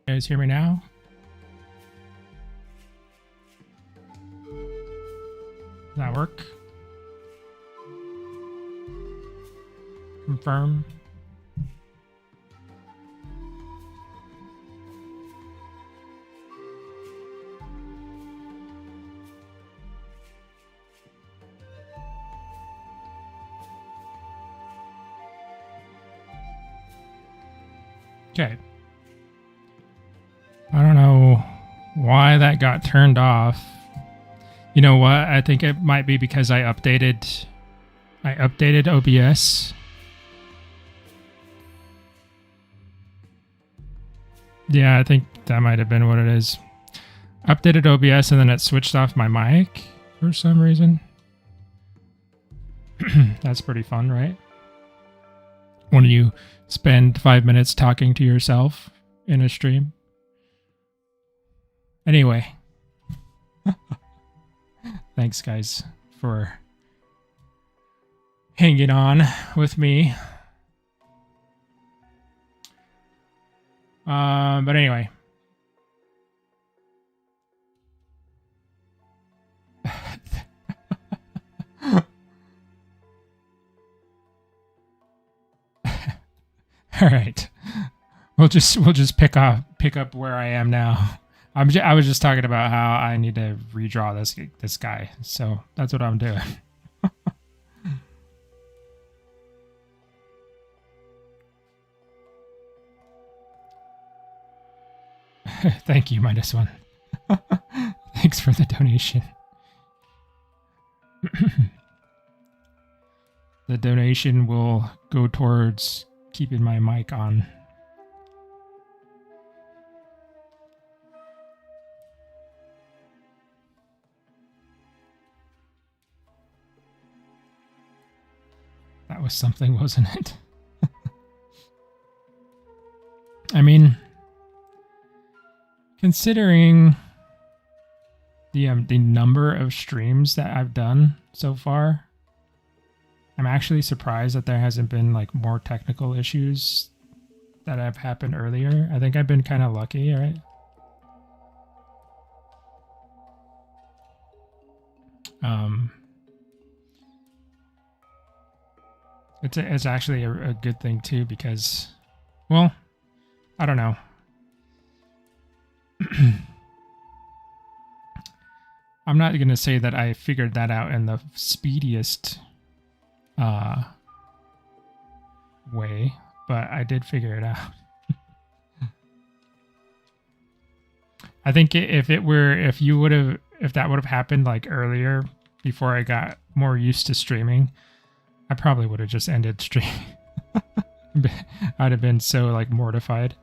You guys hear me now? Does that work? Confirm. Okay. I don't know why that got turned off. You know what? I think it might be because I updated OBS. Yeah, I think that might have been what it is. Updated OBS and then it switched off my mic for some reason. That's pretty fun, right? When you spend 5 minutes talking to yourself in a stream. Anyway. Thanks, guys, for hanging on with me. But anyway. All right. We'll just pick up where I am now. I was just talking about how I need to redraw this guy, so that's what I'm doing. Thank you, -1. Thanks for the donation. The donation will go towards keeping my mic on. That was something, wasn't it? I mean, considering the number of streams that I've done so far, I'm actually surprised that there hasn't been like more technical issues that have happened earlier. I think I've been kind of lucky, right? It's actually a good thing too, because, well, I don't know. I'm not going to say that I figured that out in the speediest way, but I did figure it out. I think if that would have happened like earlier, before I got more used to streaming, I probably would have just ended streaming. I'd have been so like mortified.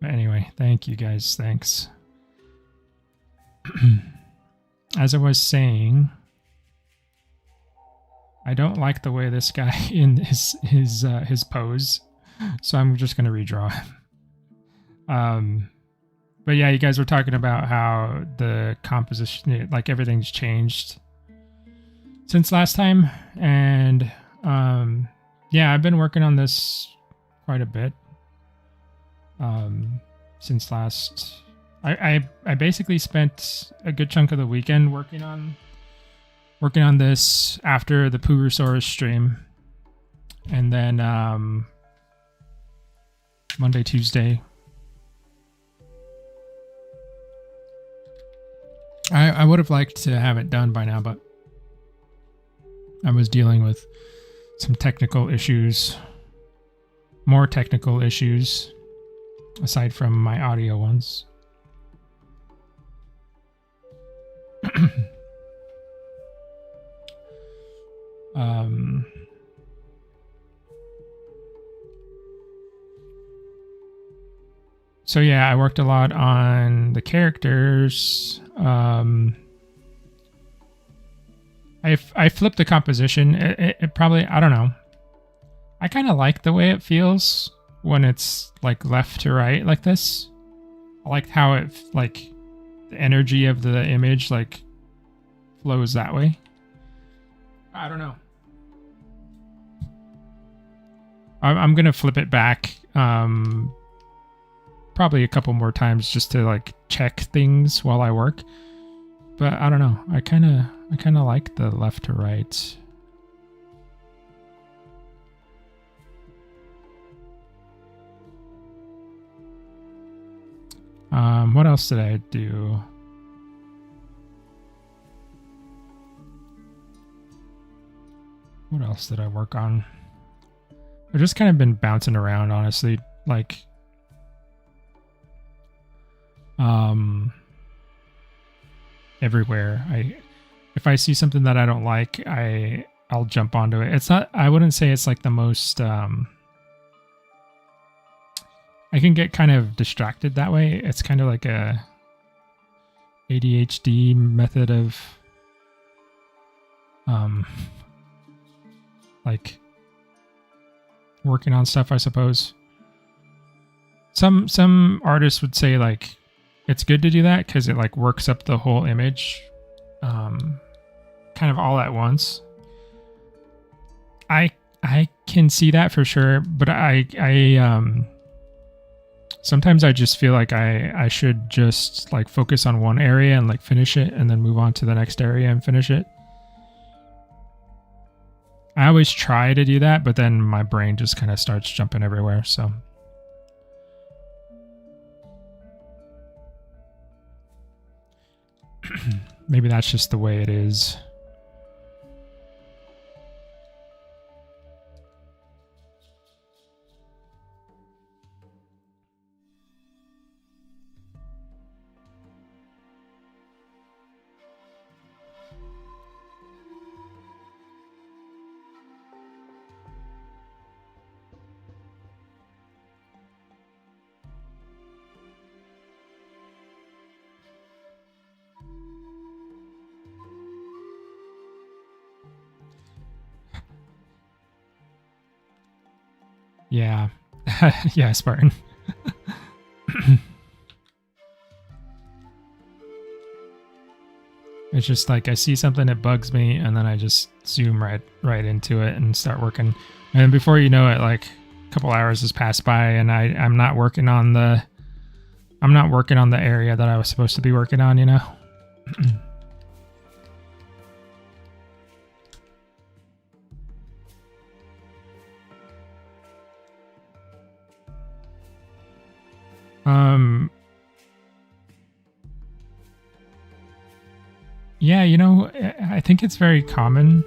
But anyway, thank you guys. Thanks. As I was saying, I don't like the way this guy in his pose, so I'm just gonna redraw him. But yeah, you guys were talking about how the composition, like everything's changed since last time, and yeah, I've been working on this quite a bit. Since last, I basically spent a good chunk of the weekend working on this after the Prehistoric stream, and then Monday, Tuesday, I would have liked to have it done by now, but I was dealing with some technical issues, more technical issues aside from my audio ones. So yeah, I worked a lot on the characters. I flipped the composition. It probably, I don't know. I kind of like the way it feels when it's like left to right like this. I like how it, like, the energy of the image like flows that way. I don't know. I'm gonna flip it back probably a couple more times just to like check things while I work. But I don't know. I kind of like the left to right. What else did I do? What else did I work on? I've just kind of been bouncing around, honestly. Like, everywhere. If I see something that I don't like, I'll jump onto it. It's not, I wouldn't say it's like the most, I can get kind of distracted that way. It's kind of like a ADHD method of like working on stuff, I suppose. Some artists would say like it's good to do that because it like works up the whole image kind of all at once. I can see that for sure, but I sometimes I just feel like I should just like focus on one area and like finish it and then move on to the next area and finish it. I always try to do that, but then my brain just kind of starts jumping everywhere, so. Maybe that's just the way it is. Yeah. Yeah, Spartan. It's just like I see something that bugs me and then I just zoom right into it and start working. And before you know it, like a couple hours has passed by and I'm not working on the I'm not working on the area that I was supposed to be working on, you know? Yeah, you know, I think it's very common.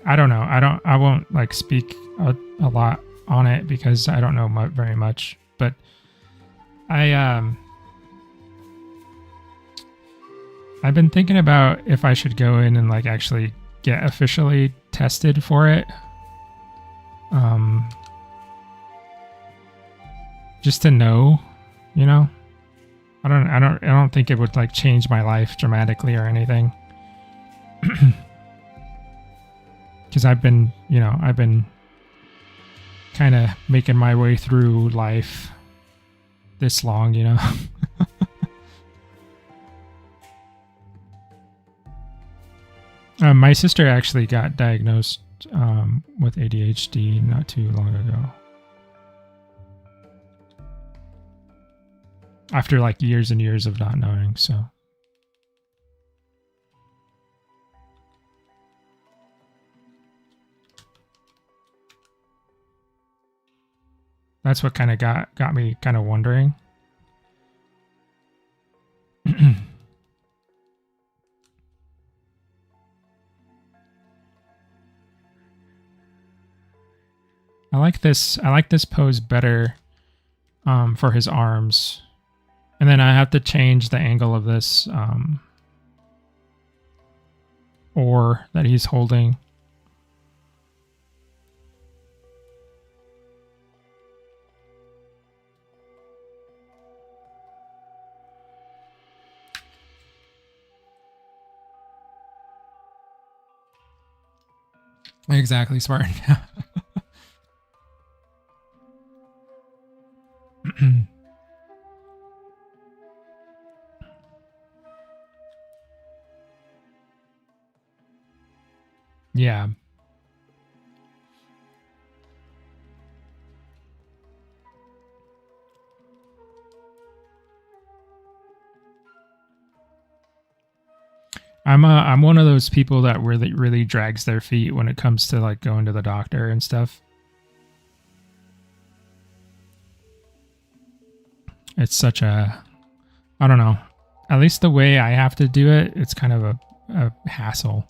I don't know. I won't like speak a lot on it because I don't know very much, but I've been thinking about if I should go in and like actually get officially tested for it. Just to know, you know. I don't think it would like change my life dramatically or anything. Cuz I've been kind of making my way through life this long, you know. My sister actually got diagnosed with ADHD not too long ago. After like years and years of not knowing, so. That's what kind of got me kind of wondering. I like this pose better for his arms. And then I have to change the angle of this oar that he's holding. Exactly, smart. Yeah. I'm one of those people that really drags their feet when it comes to like going to the doctor and stuff. It's such a, I don't know, at least the way I have to do it, it's kind of a hassle.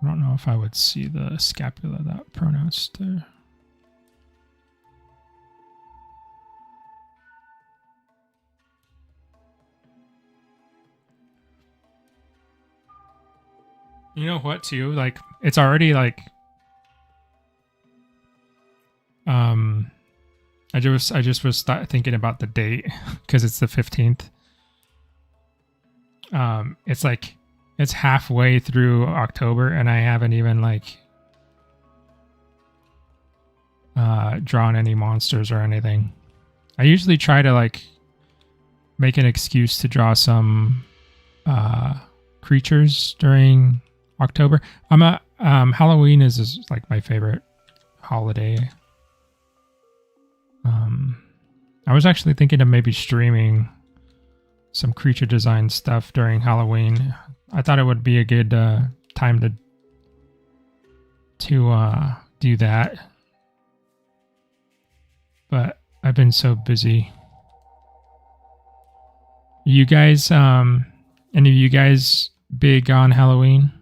I don't know if I would see the scapula that pronounced there. You know what, too? Like, it's already like, I just was thinking about the date because it's the 15th. It's like, it's halfway through October and I haven't even like drawn any monsters or anything. I usually try to like make an excuse to draw some creatures during October. Halloween is like my favorite holiday. I was actually thinking of maybe streaming some creature design stuff during Halloween. I thought it would be a good time to do that, but I've been so busy. You guys, any of you guys big on Halloween?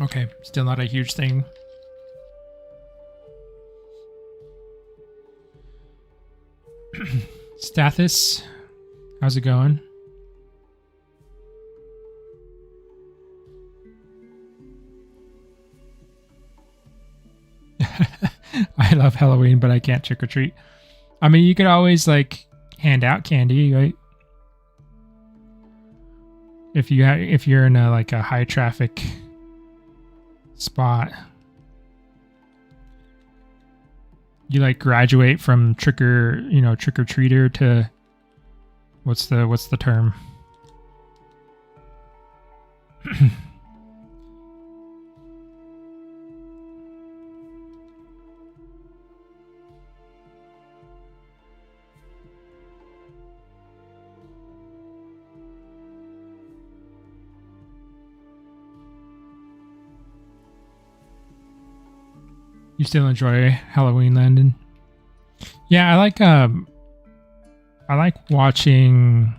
Okay, still not a huge thing. Stathis, how's it going? I love Halloween, but I can't trick or treat. I mean, you could always like hand out candy, right? If you're in a high traffic spot, you like graduate from trick or treater to what's the term? You still enjoy Halloween, Landon? Yeah, I like watching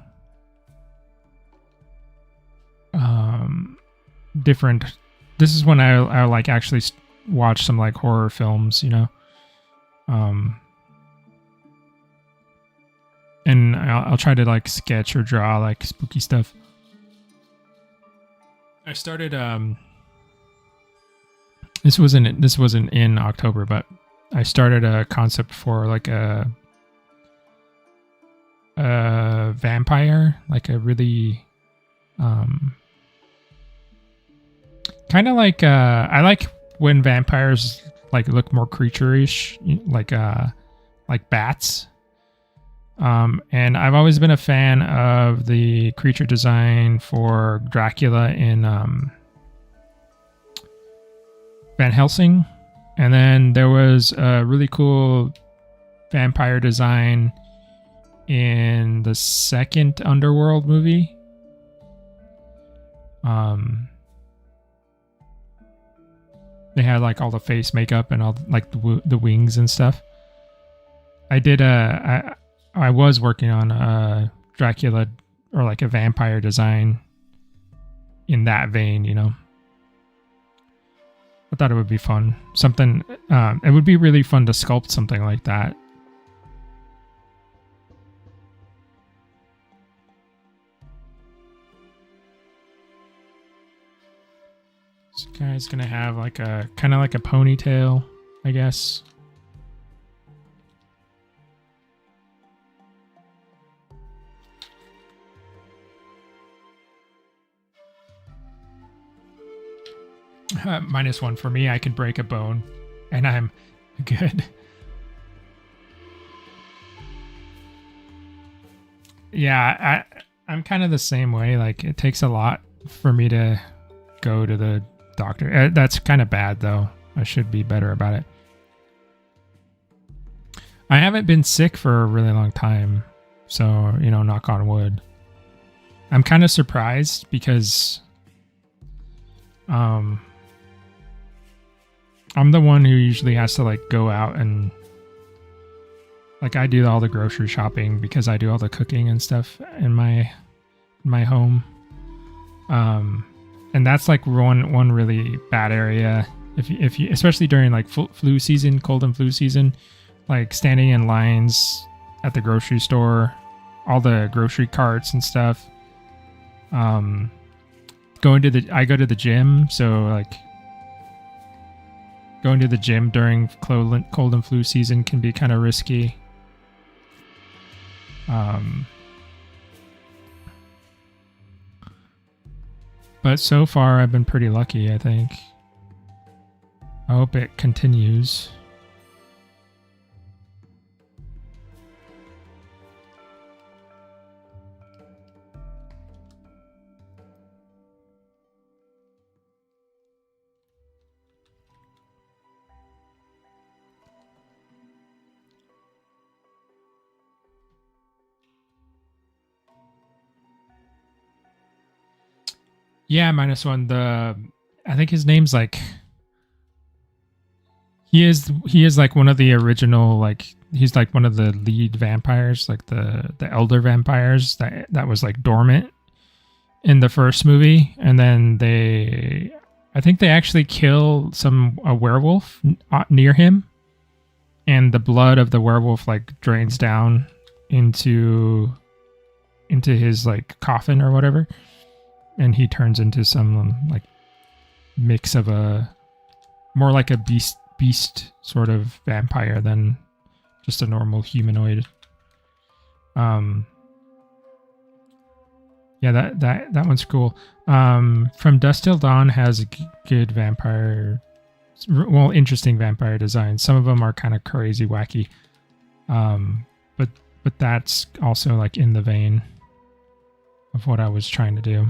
different. This is when I like actually watch some like horror films, and I'll try to like sketch or draw like spooky stuff. I started This wasn't in October, but I started a concept for like a vampire, like a really kind of like I like when vampires like look more creature-ish, like bats. And I've always been a fan of the creature design for Dracula in Van Helsing, and then there was a really cool vampire design in the second Underworld movie. They had like all the face makeup and all like the wings and stuff. I was working on a Dracula or like a vampire design in that vein, I thought it would be fun. It would be really fun to sculpt something like that. This guy's gonna have like a kind of like a ponytail, I guess. -1 for me. I can break a bone and I'm good. Yeah, I'm kind of the same way. Like, it takes a lot for me to go to the doctor. That's kind of bad, though. I should be better about it. I haven't been sick for a really long time, so, knock on wood. I'm kind of surprised because I'm the one who usually has to like go out and like I do all the grocery shopping because I do all the cooking and stuff in my home. And that's like one really bad area if you especially during like flu season, cold and flu season, like standing in lines at the grocery store, all the grocery carts and stuff. I go to the gym, so like going to the gym during cold and flu season can be kind of risky. But so far I've been pretty lucky, I think. I hope it continues. Yeah, -1. I think his name's like he is like one of the original, like he's like one of the lead vampires, like the elder vampires that was like dormant in the first movie, and then I think they actually kill a werewolf near him, and the blood of the werewolf like drains down into his like coffin or whatever, and he turns into some like mix of a more like a beast sort of vampire than just a normal humanoid. Yeah, that one's cool. From Dusk Till Dawn has a good vampire, well, interesting vampire design. Some of them are kind of crazy, wacky. But that's also like in the vein of what I was trying to do.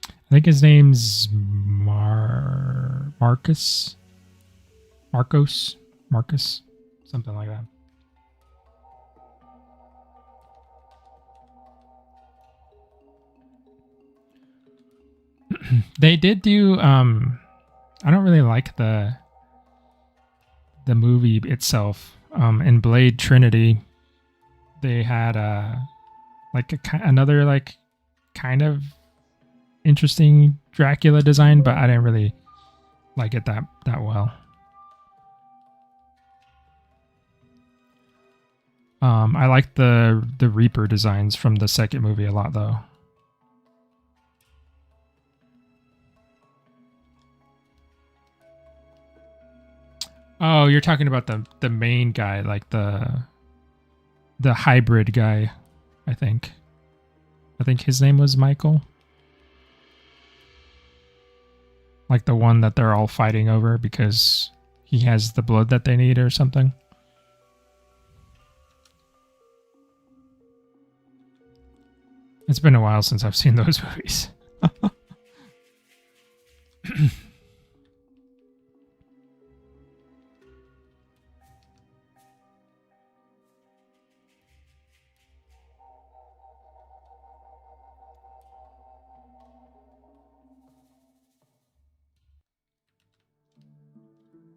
I think his name's Marcus, something like that. They did do. I don't really like the movie itself. In Blade Trinity, they had another like kind of interesting Dracula design, but I didn't really like it that well. I like the Reaper designs from the second movie a lot, though. Oh, you're talking about the main guy, like the hybrid guy, I think. I think his name was Michael. Like the one that they're all fighting over because he has the blood that they need or something. It's been a while since I've seen those movies.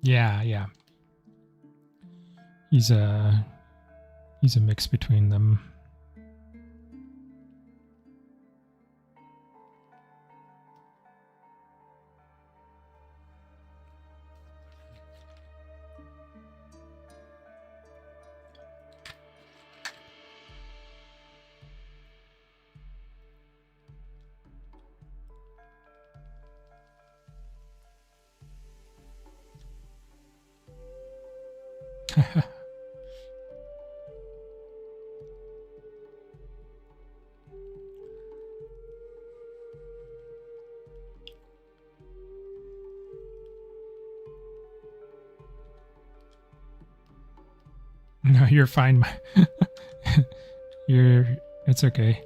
Yeah. He's a mix between them. No, you're fine. It's okay.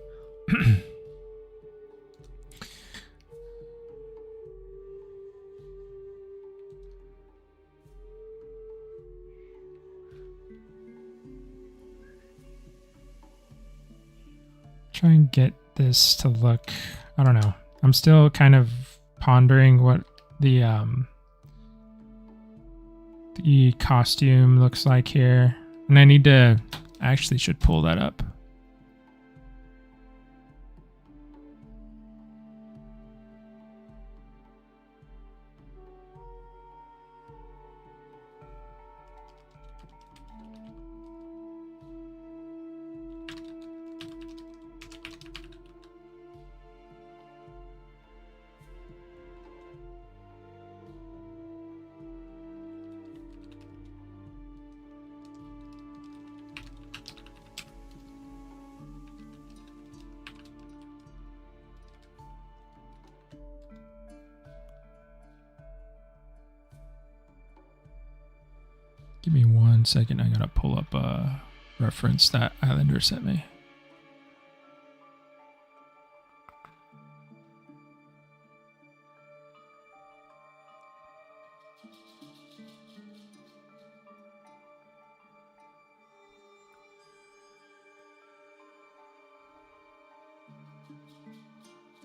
Try and get this to look, I don't know. I'm still kind of pondering what the costume looks like here. And I actually should pull that up. Give me 1 second. I gotta pull up a reference that Islander sent me.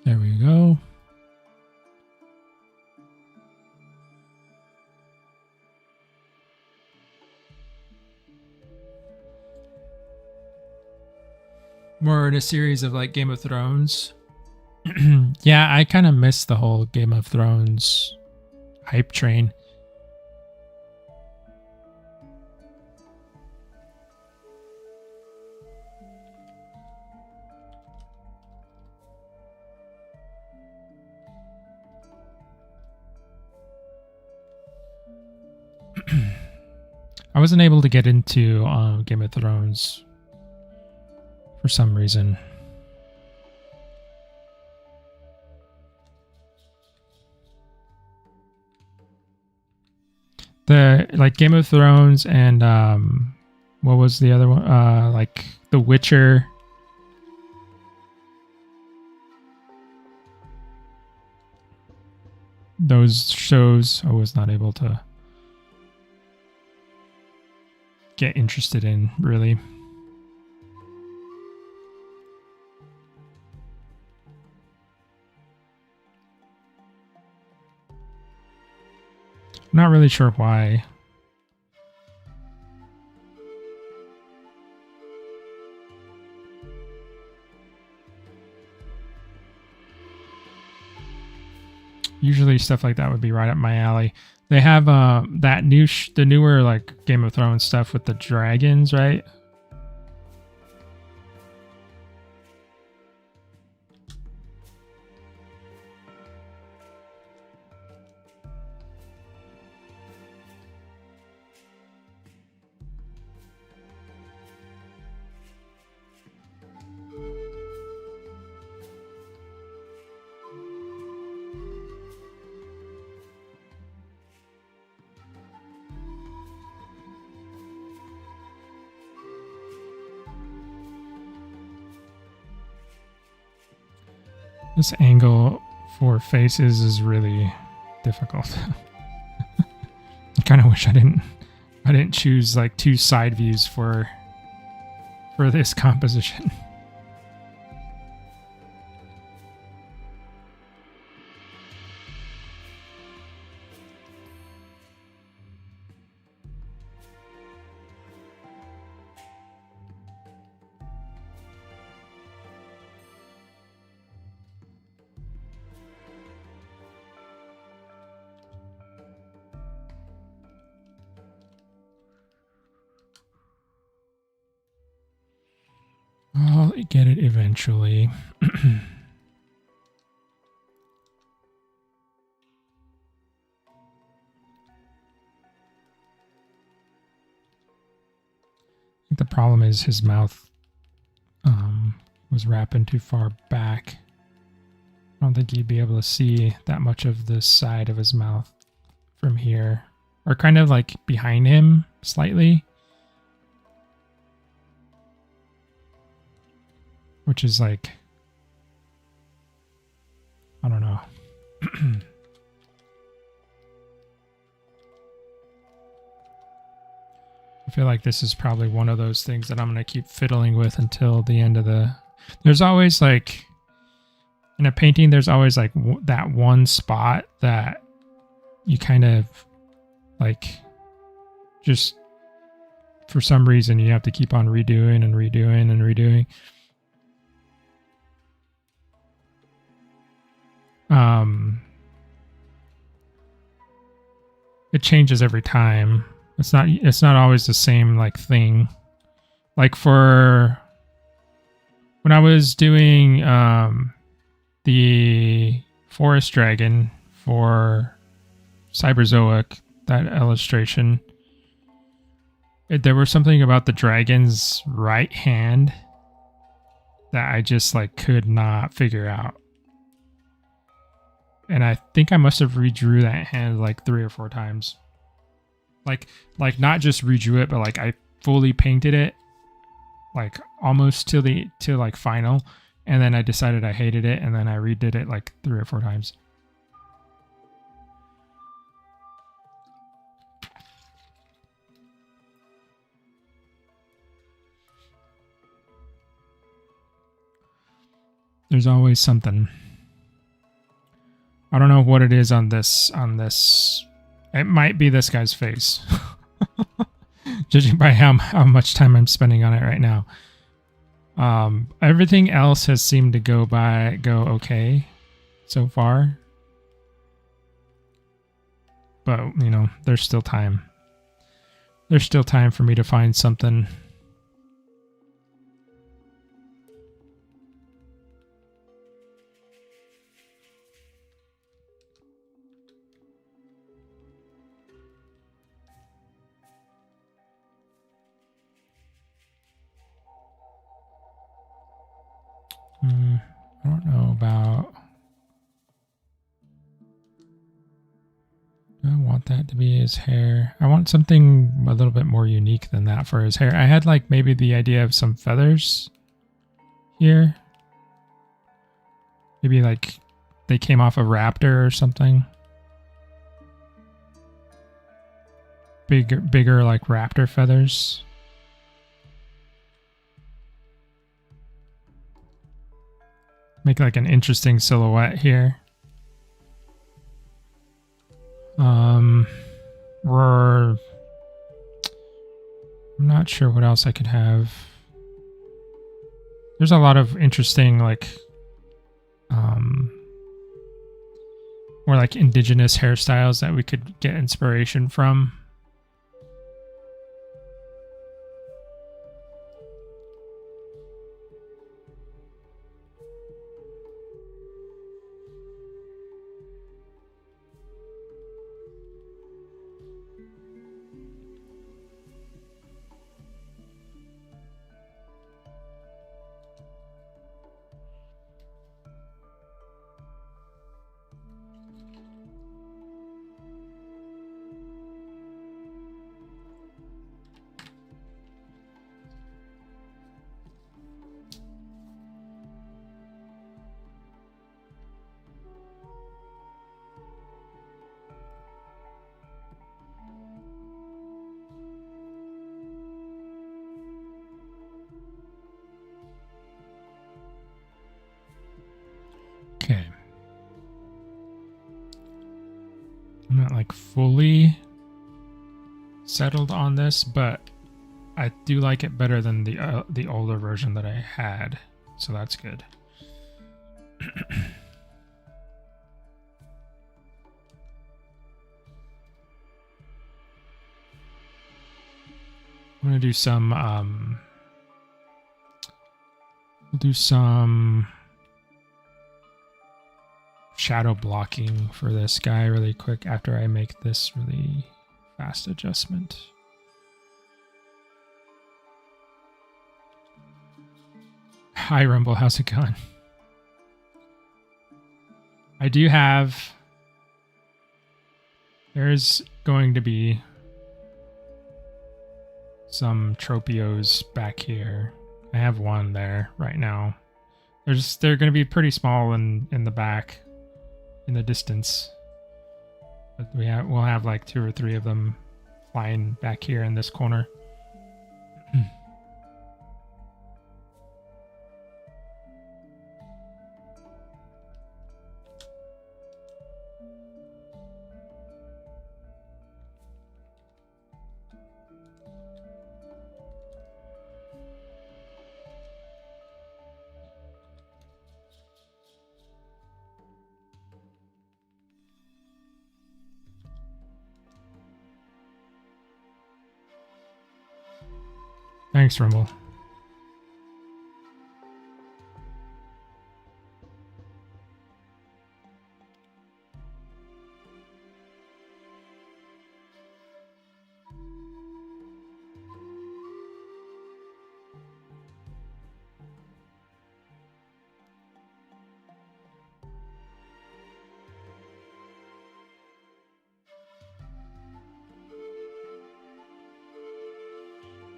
There we go. more in a series of like Game of Thrones. Yeah, I kind of missed the whole Game of Thrones hype train. I wasn't able to get into Game of Thrones for some reason. The like Game of Thrones and what was the other one? Like The Witcher. Those shows I was not able to get interested in, really. I'm not really sure why. Usually stuff like that would be right up my alley. They have that the newer like Game of Thrones stuff with the dragons, right? This angle for faces is really difficult. I kind of wish I didn't choose like 2 side views for this composition. I'll get it eventually. The problem is his mouth was wrapping too far back. I don't think you'd be able to see that much of the side of his mouth from here. Or kind of like behind him slightly. Which is like, I don't know. I feel like this is probably one of those things that I'm going to keep fiddling with until the end of the... There's always like, in a painting, there's always like that one spot that you kind of like, just for some reason you have to keep on redoing and redoing and redoing. It changes every time. It's not always the same like thing. Like for when I was doing the forest dragon for Cyberzoic, that illustration, there was something about the dragon's right hand that I just like could not figure out. And I think I must have redrew that hand like 3 or 4 times. Like not just redrew it, but like I fully painted it, like almost to like final, and then I decided I hated it, and then I redid it like 3 or 4 times. There's always something. I don't know what it is on this. It might be this guy's face. Judging by how much time I'm spending on it right now. Everything else has seemed to go okay so far. But, you know, there's still time. There's still time for me to find something. I don't know about... Do I want that to be his hair? I want something a little bit more unique than that for his hair. I had like maybe the idea of some feathers here. Maybe like they came off a raptor or something. Bigger like raptor feathers. Make like an interesting silhouette here. I'm not sure what else I could have. There's a lot of interesting like more like indigenous hairstyles that we could get inspiration from. Okay. I'm not like fully settled on this, but I do like it better than the older version that I had, so that's good. I'm gonna do some we'll do some shadow blocking for this guy really quick after I make this really fast adjustment. Hi Rumble, how's it going? I do have... There's going to be some tropios back here. I have one there right now. They're going to be pretty small in the back, in the distance. But we'll have like 2 or 3 of them flying back here in this corner. Thanks, Rumble.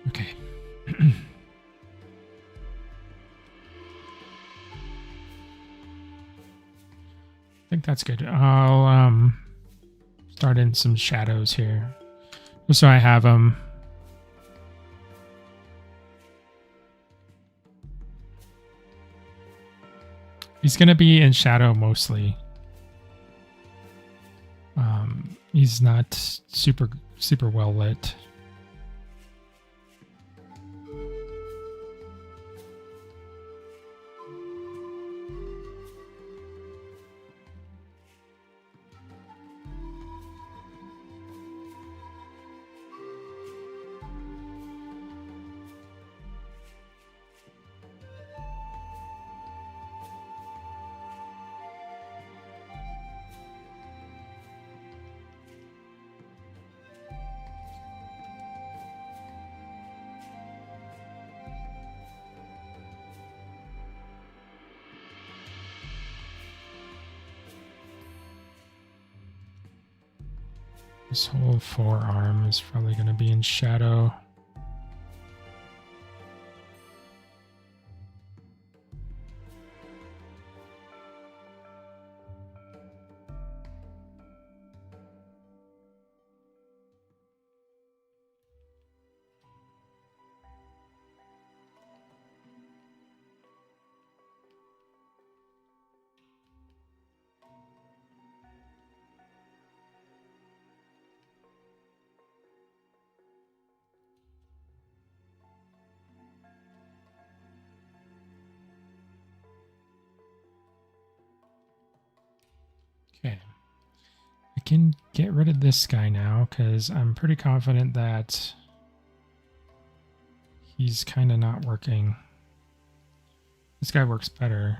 Okay. I think that's good. I'll start in some shadows here, just so I have them. He's gonna be in shadow mostly. He's not super well lit. This whole forearm is probably going to be in shadow. Okay, I can get rid of this guy now because I'm pretty confident that he's kind of not working. This guy works better.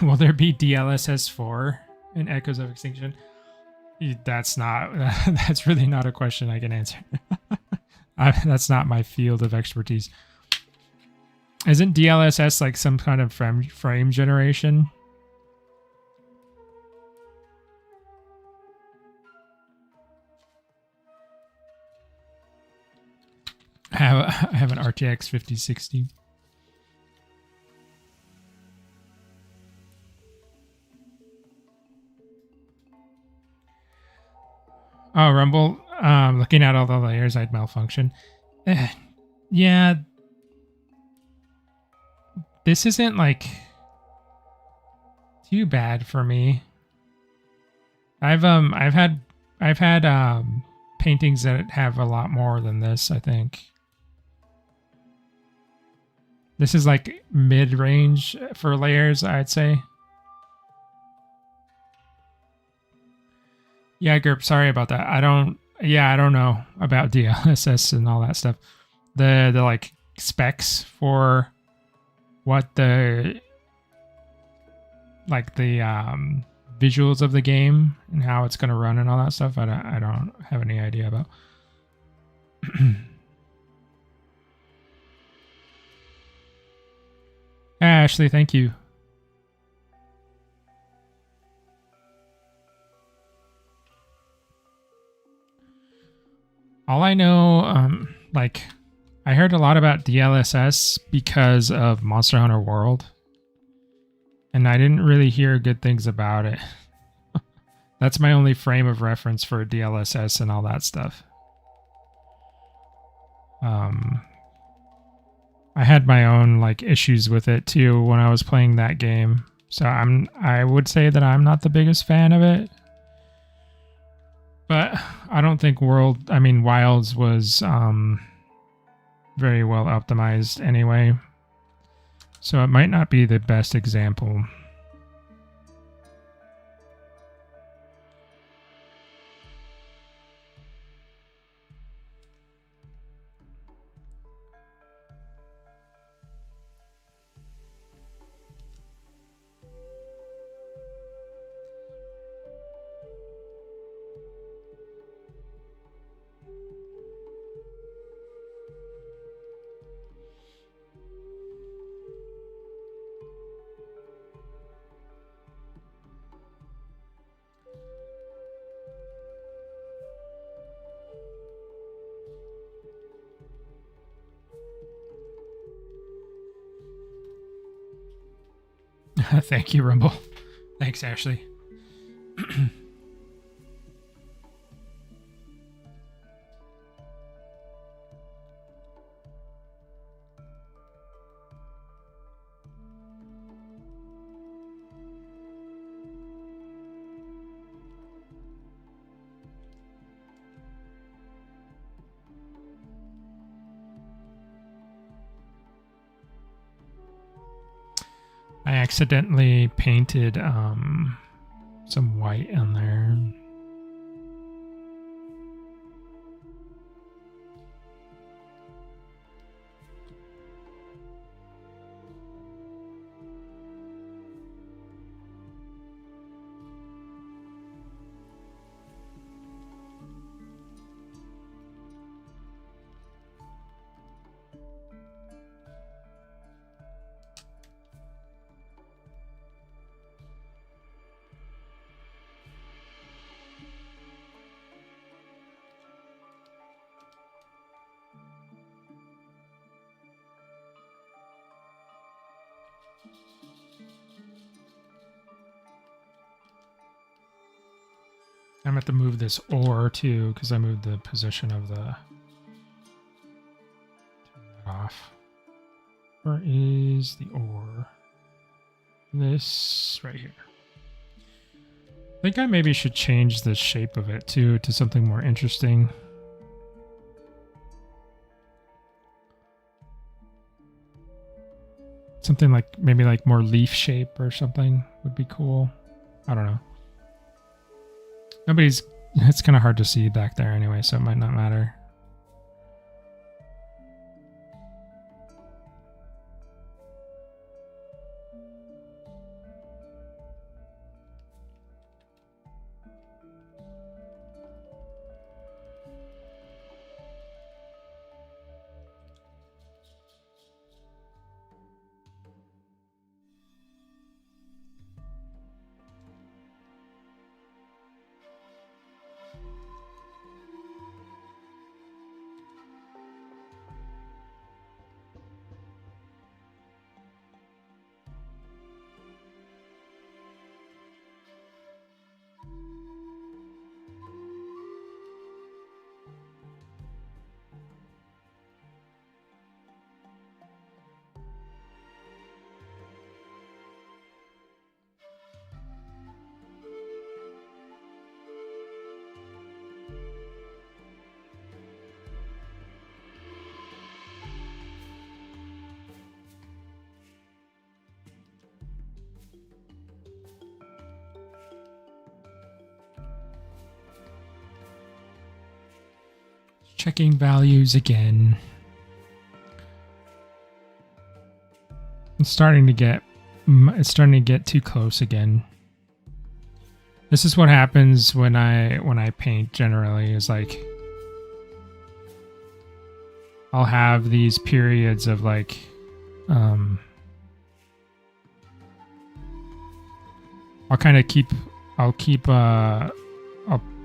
Will there be DLSS 4 in Echoes of Extinction? That's really not a question I can answer. That's not my field of expertise. Isn't DLSS like some kind of frame generation? I have an RTX 5060. Oh, Rumble. Looking at all the layers, I'd malfunction. Yeah. This isn't like too bad for me. I've had paintings that have a lot more than this, I think. This is like mid-range for layers, I'd say. Yeah, Gerp, sorry about that. I don't know about DLSS and all that stuff. The like specs for what the visuals of the game and how it's going to run and all that stuff, I don't have any idea about. Ashley, thank you. All I know, I heard a lot about DLSS because of Monster Hunter World, and I didn't really hear good things about it. That's my only frame of reference for DLSS and all that stuff. I had my own issues with it too when I was playing that game, so I would say that I'm not the biggest fan of it. But I don't think Wilds was very well optimized anyway. So it might not be the best example. Thank you, Rumble. Thanks, Ashley. I accidentally painted some white in there. I'm going to have to move this ore too, because I moved the position of the... Turn that off. Where is the ore? This right here. I think I maybe should change the shape of it too to something more interesting. Something like maybe like more leaf shape or something would be cool. I don't know. It's kind of hard to see back there anyway, so it might not matter. Checking values again. It's starting to get too close again. This is what happens when I paint generally, is like I'll have these periods of like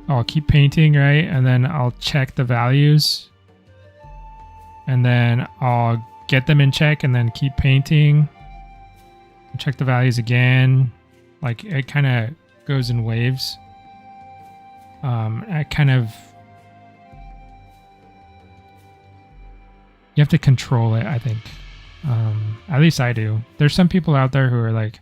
I'll keep painting, right? And then I'll check the values. And then I'll get them in check and then keep painting. And check the values again. Like it kind of goes in waves. You have to control it, I think. At least I do. There's some people out there who are like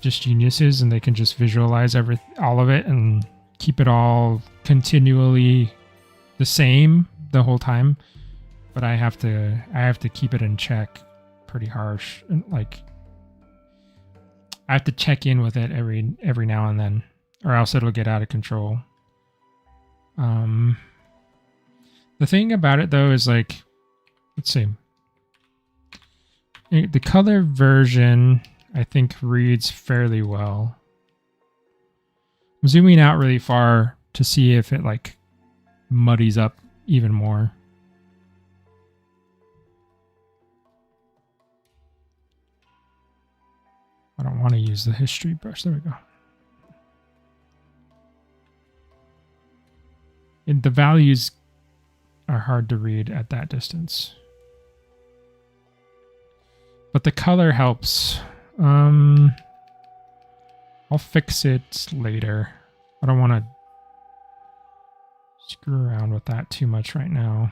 just geniuses and they can just visualize all of it and keep it all continually the same the whole time, but I have to keep it in check pretty harsh, and like I have to check in with it every now and then, or else it'll get out of control. The thing about it though is like, let's see, the color version I think reads fairly well. I'm zooming out really far to see if it like muddies up even more. I don't want to use the history brush. There we go. And the values are hard to read at that distance. But the color helps. I'll fix it later. I don't want to screw around with that too much right now.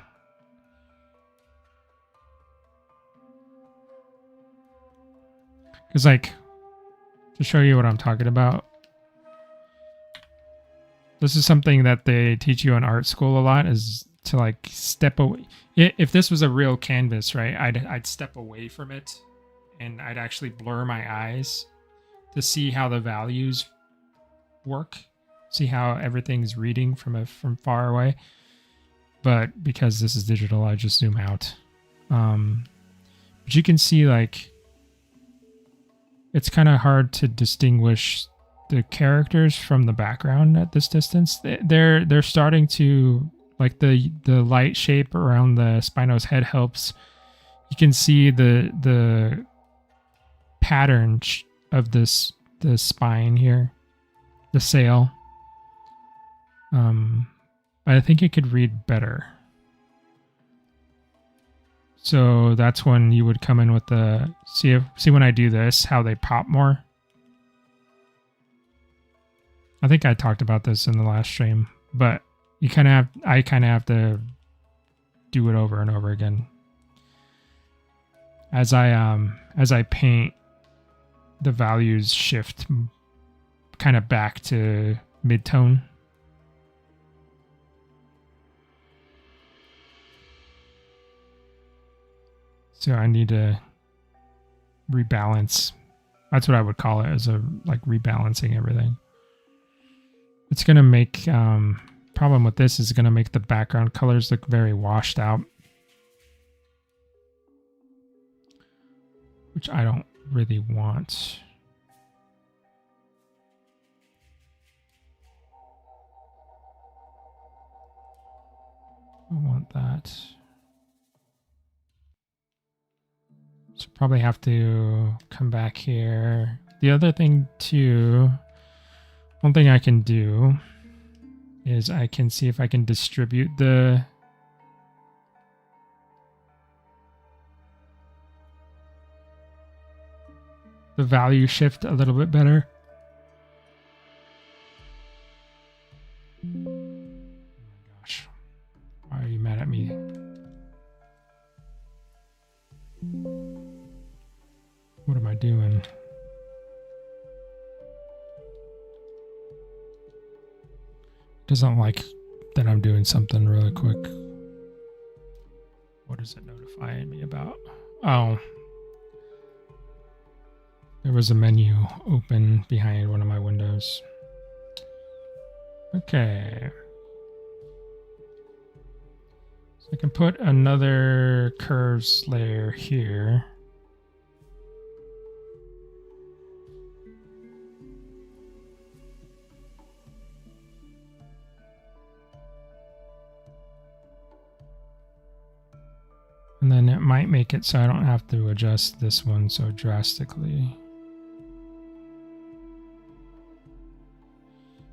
Because like, to show you what I'm talking about, this is something that they teach you in art school a lot, is to like step away. If this was a real canvas, right, I'd step away from it and I'd actually blur my eyes to see how the values work, see how everything's reading from far away. But because this is digital, I just zoom out. But you can see like it's kind of hard to distinguish the characters from the background at this distance. They're starting to, like, the light shape around the Spino's head helps. You can see the pattern of the spine here, the sail. I think it could read better. So that's when you would come in with the, see when I do this, how they pop more. I think I talked about this in the last stream, but I kind of have to do it over and over again. As I paint, the values shift kind of back to mid-tone. So I need to rebalance. That's what I would call it, as a like rebalancing everything. It's gonna make problem with this is gonna make the background colors look very washed out, which I don't really want. I want that. So probably have to come back here. The other thing too, one thing I can do is I can see if I can distribute the value shift a little bit better. Oh my gosh. Why are you mad at me? What am I doing? Doesn't like that I'm doing something really quick. What is it notifying me about? Oh. There was a menu open behind one of my windows. Okay. So I can put another curves layer here. And then it might make it so I don't have to adjust this one so drastically.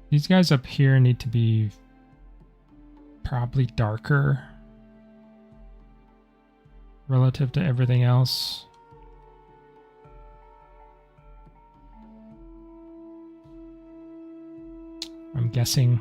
These guys up here need to be probably darker relative to everything else. I'm guessing.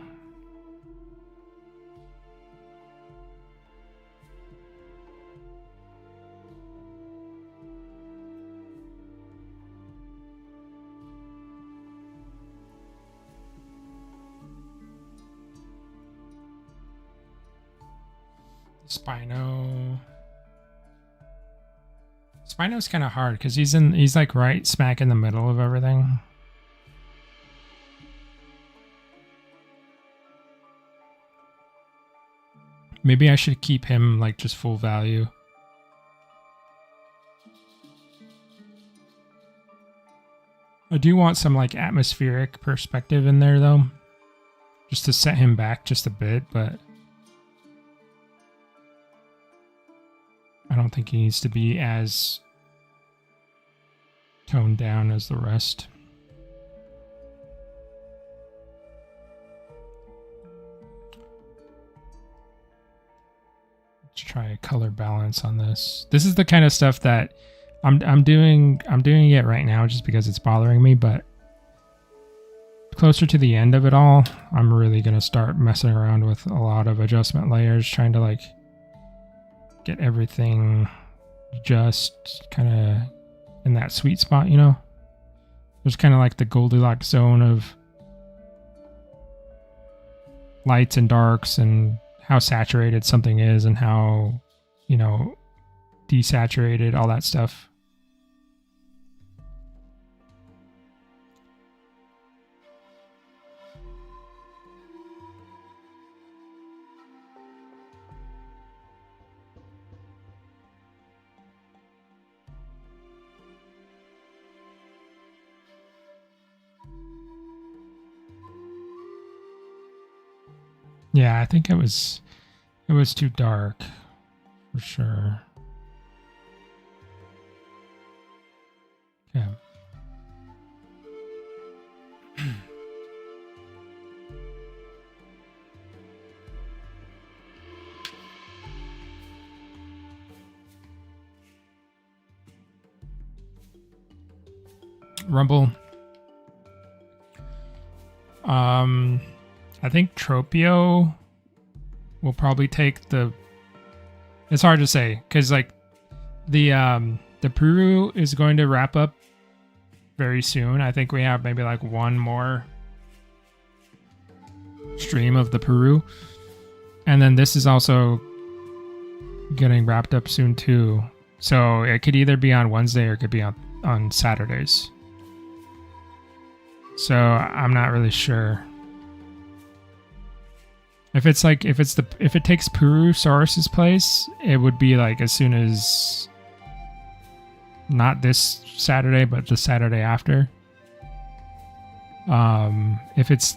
Spino's kind of hard because he's like right smack in the middle of everything. Maybe I should keep him like just full value. I do want some like atmospheric perspective in there though, just to set him back just a bit, but I don't think he needs to be as toned down as the rest. Let's try a color balance on this. This is the kind of stuff that I'm doing it right now just because it's bothering me, but closer to the end of it all, I'm really going to start messing around with a lot of adjustment layers, trying to like get everything just kind of in that sweet spot, you know? There's kind of like the Goldilocks zone of lights and darks and how saturated something is and how, you know, desaturated, all that stuff. Yeah, I think it was too dark for sure. Okay. Rumble. I think Tropio will probably take the. It's hard to say because like the Peru is going to wrap up very soon. I think we have maybe like one more stream of the Peru, and then this is also getting wrapped up soon too. So it could either be on Wednesday or it could be on Saturdays. So I'm not really sure. If it takes Purosaurus's place, it would be like as soon as not this Saturday, but the Saturday after. If it's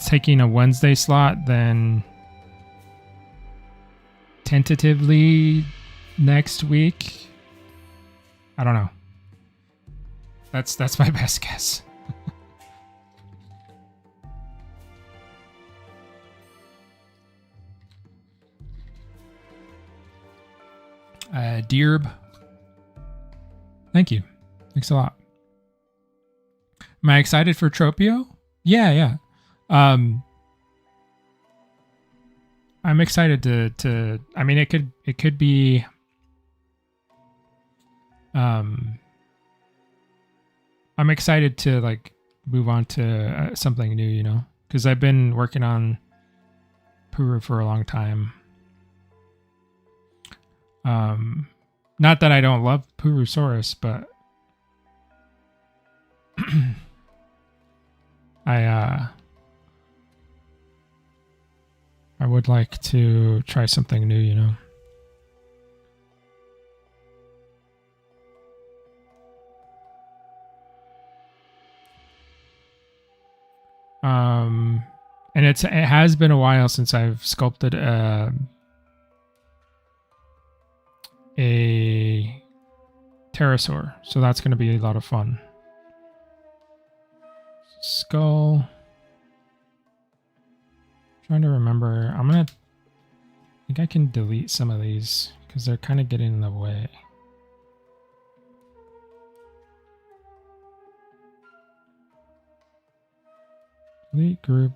taking a Wednesday slot, then tentatively next week. I don't know. That's my best guess. Deerb. Thank you. Thanks a lot. Am I excited for Tropio? Yeah. I'm excited to I mean it could be I'm excited to like move on to something new, you know, because I've been working on Puru for a long time. Not that I don't love Purosaurus, but I would like to try something new, you know. And it has been a while since I've sculpted a pterosaur, so that's going to be a lot of fun. Skull. Trying to remember. I think I can delete some of these because they're kind of getting in the way. Delete group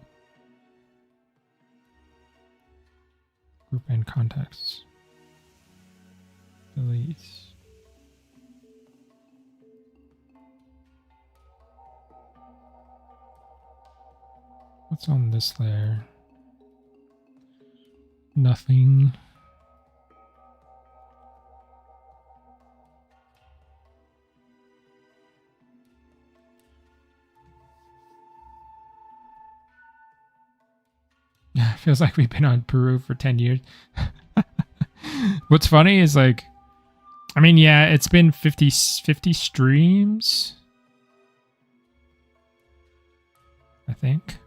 and contexts. Delete. What's on this layer? Nothing. Feels like we've been on Peru for 10 years. What's funny is like, I mean, yeah, it's been 50 streams. I think.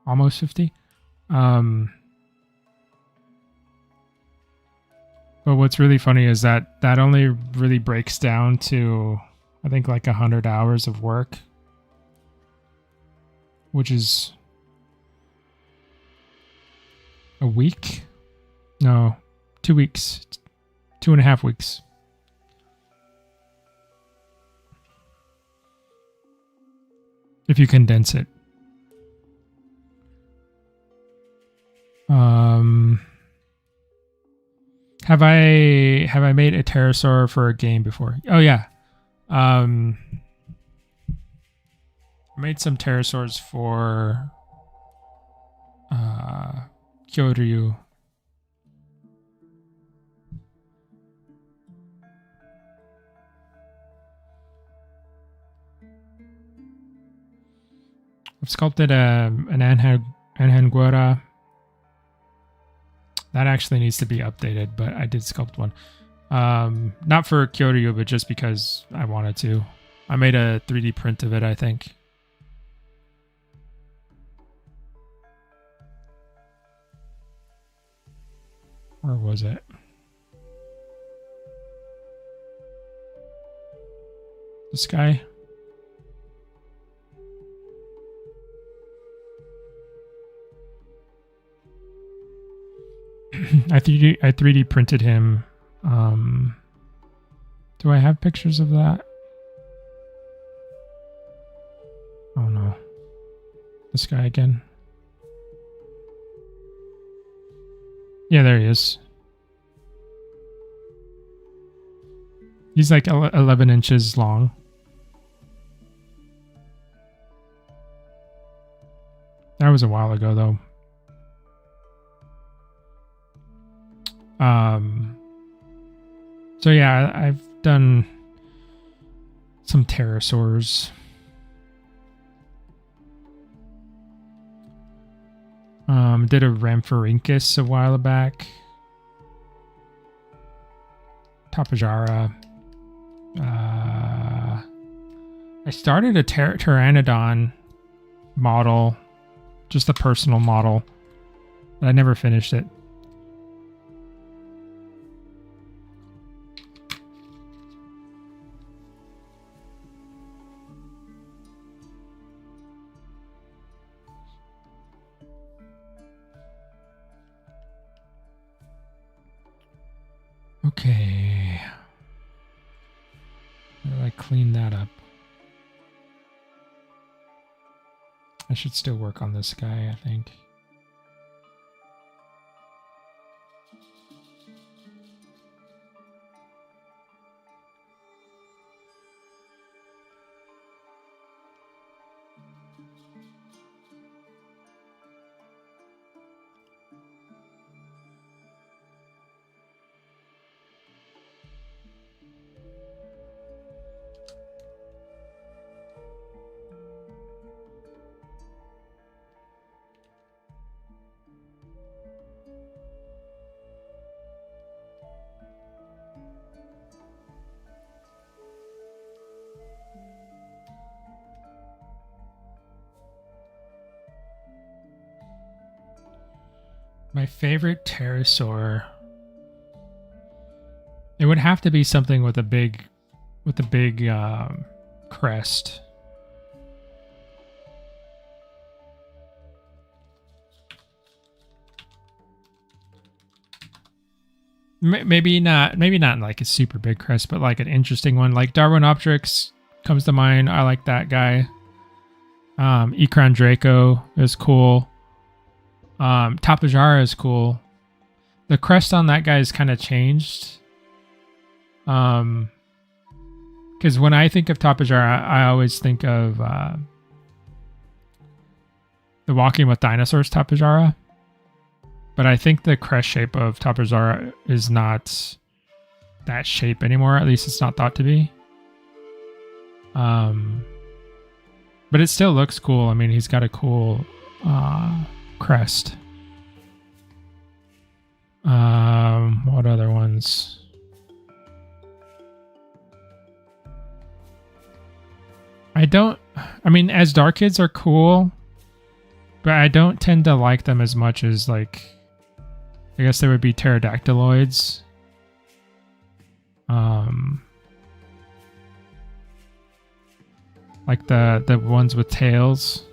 Almost 50. But what's really funny is that only really breaks down to, I think, like 100 hours of work, which is a week? No, 2 weeks. 2.5 weeks. If you condense it. Have I made a pterosaur for a game before? Oh yeah. I made some pterosaurs for Kyoryu. I've sculpted an Anhanguera. That actually needs to be updated, but I did sculpt one. Not for Kyoryu, but just because I wanted to. I made a 3D print of it, I think. Where was it? This guy? I 3D printed him. Do I have pictures of that? Oh no. this guy again. Yeah, there he is. He's like 11 inches long. That was a while ago, though. So yeah, I've done some pterosaurs. Did a Rhamphorhynchus a while back. Tapejara. I started a Pteranodon model, just a personal model, but I never finished it. Okay. How do I clean that up? I should still work on this guy, I think. My favorite pterosaur. It would have to be something with a big crest. Maybe not like a super big crest, but like an interesting one. Like Darwinopteryx comes to mind. I like that guy. Ecron Draco is cool. Tapejara is cool. The crest on that guy is kind of changed. Because when I think of Tapejara, I always think of the Walking with Dinosaurs Tapejara. But I think the crest shape of Tapejara is not that shape anymore. At least it's not thought to be. But it still looks cool. I mean, he's got a cool crest. What other ones? I mean, as Darkids are cool, but I don't tend to like them as much as, like, I guess there would be pterodactyloids. Like the ones with tails.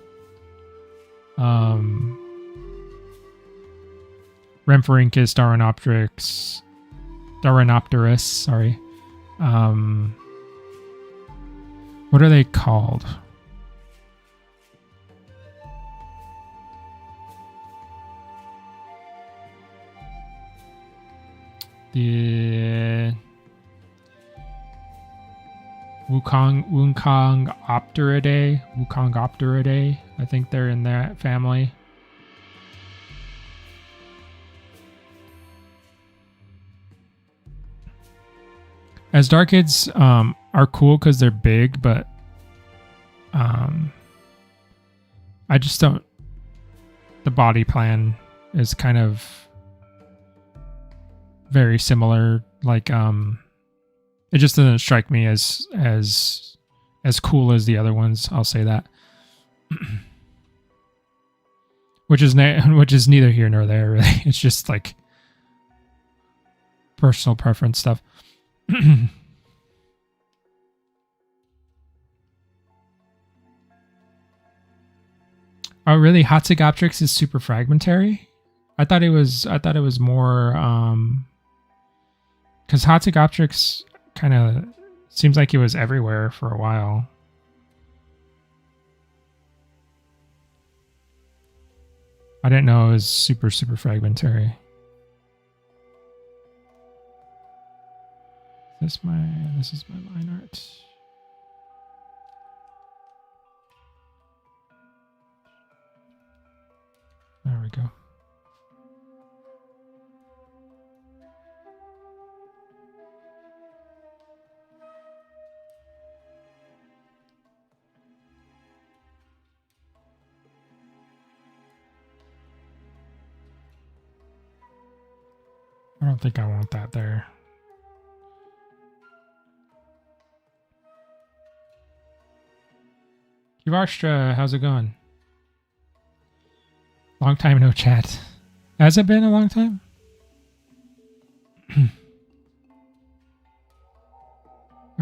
Rhamphorhynchus, Darwinopterus, sorry. What are they called? The Wukongopteridae. I think they're in that family. As Darkids are cool because they're big, but I just don't. The body plan is kind of very similar. Like it just doesn't strike me as cool as the other ones. I'll say that. which is neither here nor there, really. It's just like personal preference stuff. Oh, really? Hatzegopteryx is super fragmentary? I thought it was more because Hatzegopteryx kind of seems like it was everywhere for a while. I didn't know it was super, super fragmentary. This is my line art. There we go. I don't think I want that there. Kivarstra, how's it going? Long time no chat. Has it been a long time? It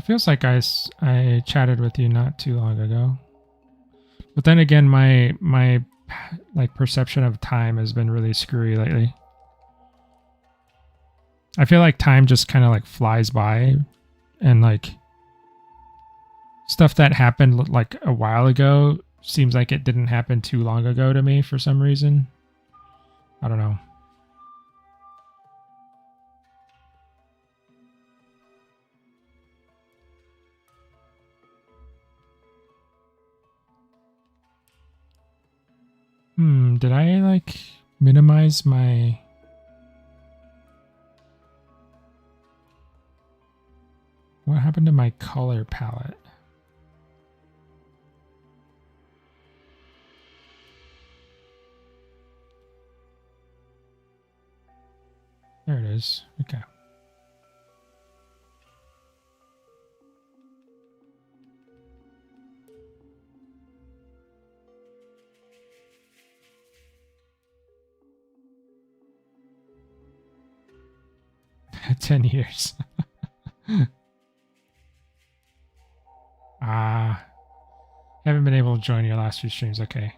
feels like I chatted with you not too long ago. But then again, my like perception of time has been really screwy lately. I feel like time just kind of like flies by, and like stuff that happened like a while ago seems like it didn't happen too long ago to me for some reason. I don't know. Did I like minimize my... What happened to my color palette? There it is. Okay. – 10 years. Haven't been able to join your last few streams. Okay.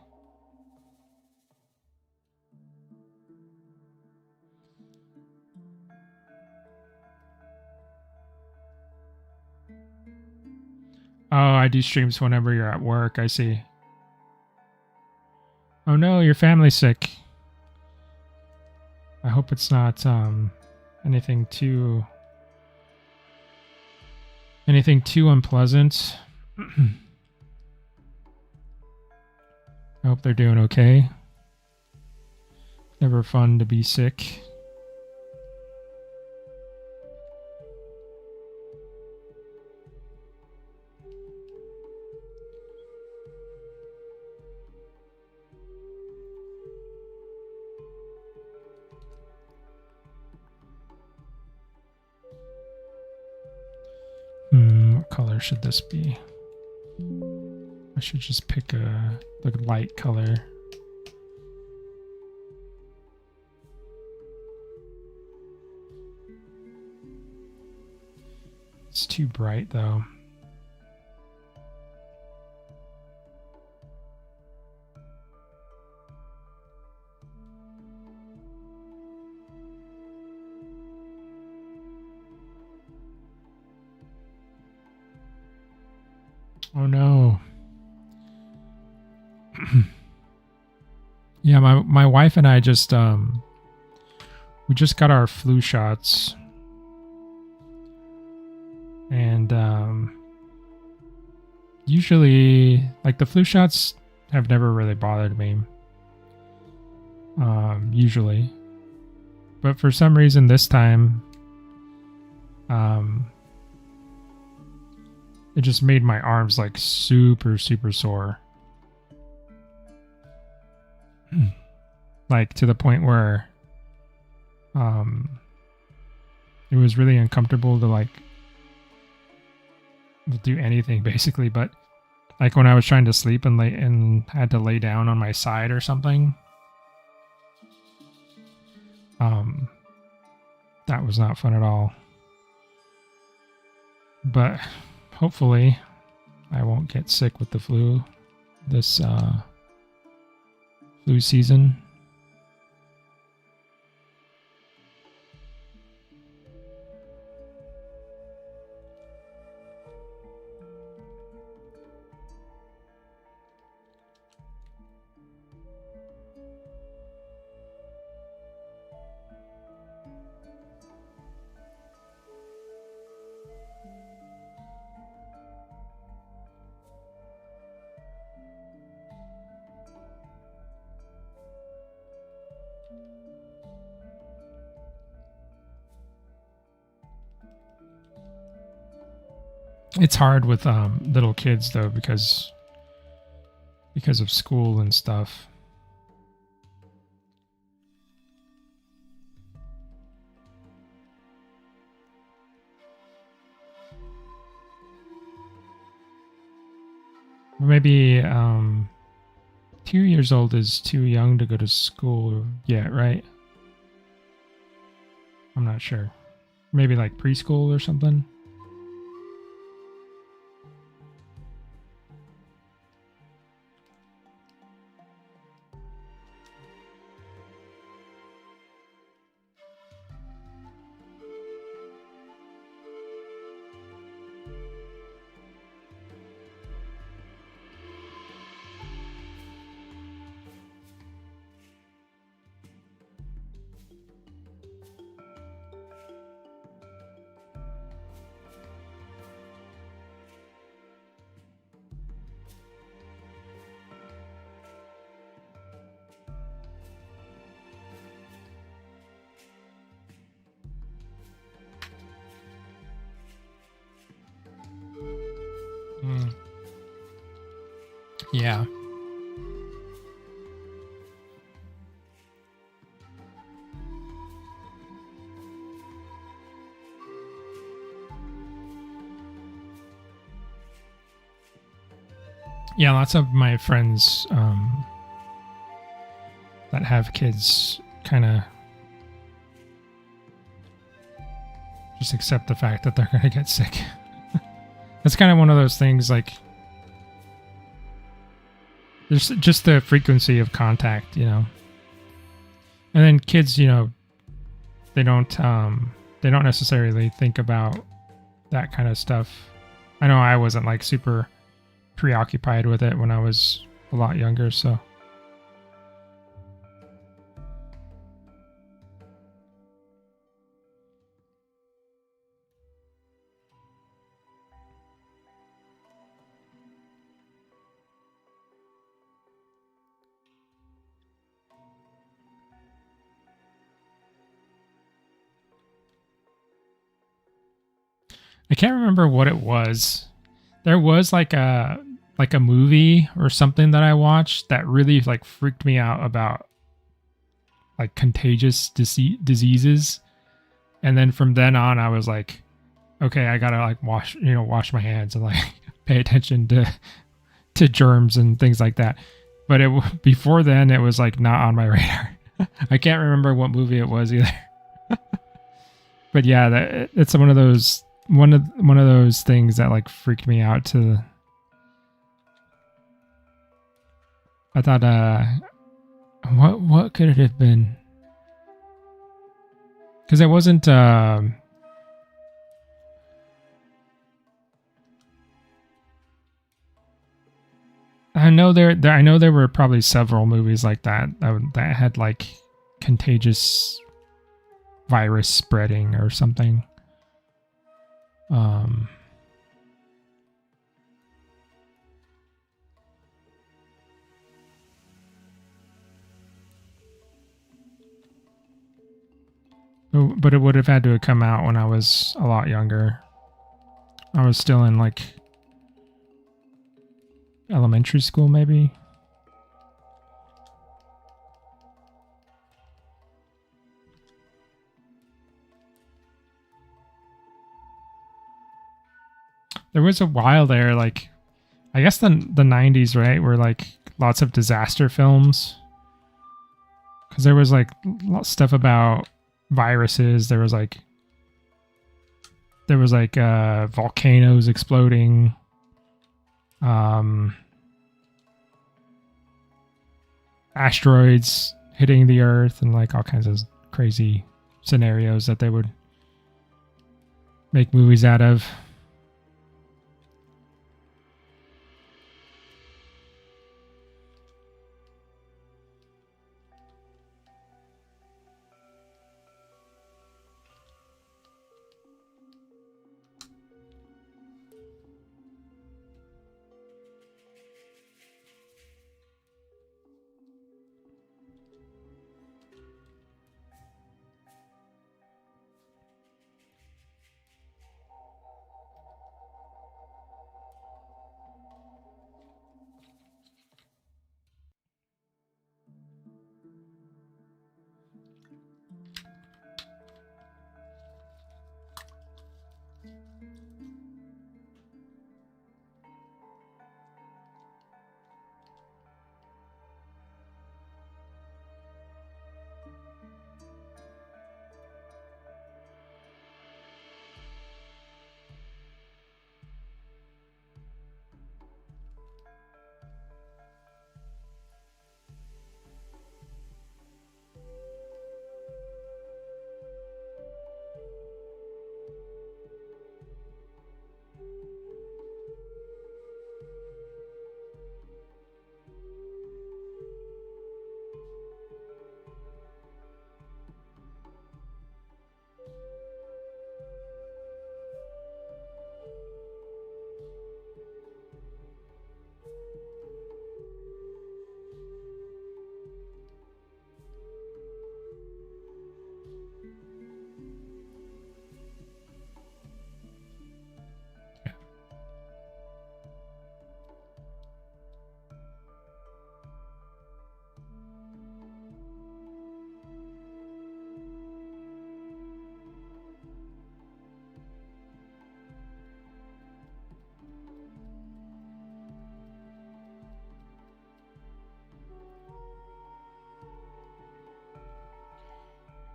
Oh, I do streams whenever you're at work. I see. Oh no, your family's sick. I hope it's not anything too unpleasant. I hope they're doing okay. Never fun to be sick. What color should this be? I should just pick a light color. It's too bright though. Oh no. Yeah, my wife and I just we just got our flu shots. And usually like the flu shots have never really bothered me. Usually. But for some reason this time it just made my arms like super, super sore. Like to the point where it was really uncomfortable to like do anything basically, but like when I was trying to sleep and had to lay down on my side or something, that was not fun at all. But hopefully I won't get sick with the flu this flu season. It's hard with little kids though because of school and stuff. Maybe 2 years old is too young to go to school yet, right? I'm not sure. Maybe like preschool or something. Yeah. Yeah, lots of my friends that have kids kind of just accept the fact that they're going to get sick. It's kind of one of those things like there's just the frequency of contact, you know. And then kids, you know, they don't necessarily think about that kind of stuff. I know I wasn't like super preoccupied with it when I was a lot younger, so I can't remember what it was. There was like a movie or something that I watched that really like freaked me out about like contagious diseases. And then from then on I was like, okay, I got to like wash my hands and like pay attention to germs and things like that. But before then it was like not on my radar. I can't remember what movie it was either. But yeah, it's one of those things that like freaked me out to. I thought, what could it have been? Because it wasn't. I know there were probably several movies like that that had like contagious virus spreading or something. But it would have had to have come out when I was a lot younger. I was still in like elementary school, maybe. There was a while there, like I guess the 90s, right, where like lots of disaster films. Because there was like stuff about viruses. There was like volcanoes exploding. Asteroids hitting the Earth and like all kinds of crazy scenarios that they would make movies out of.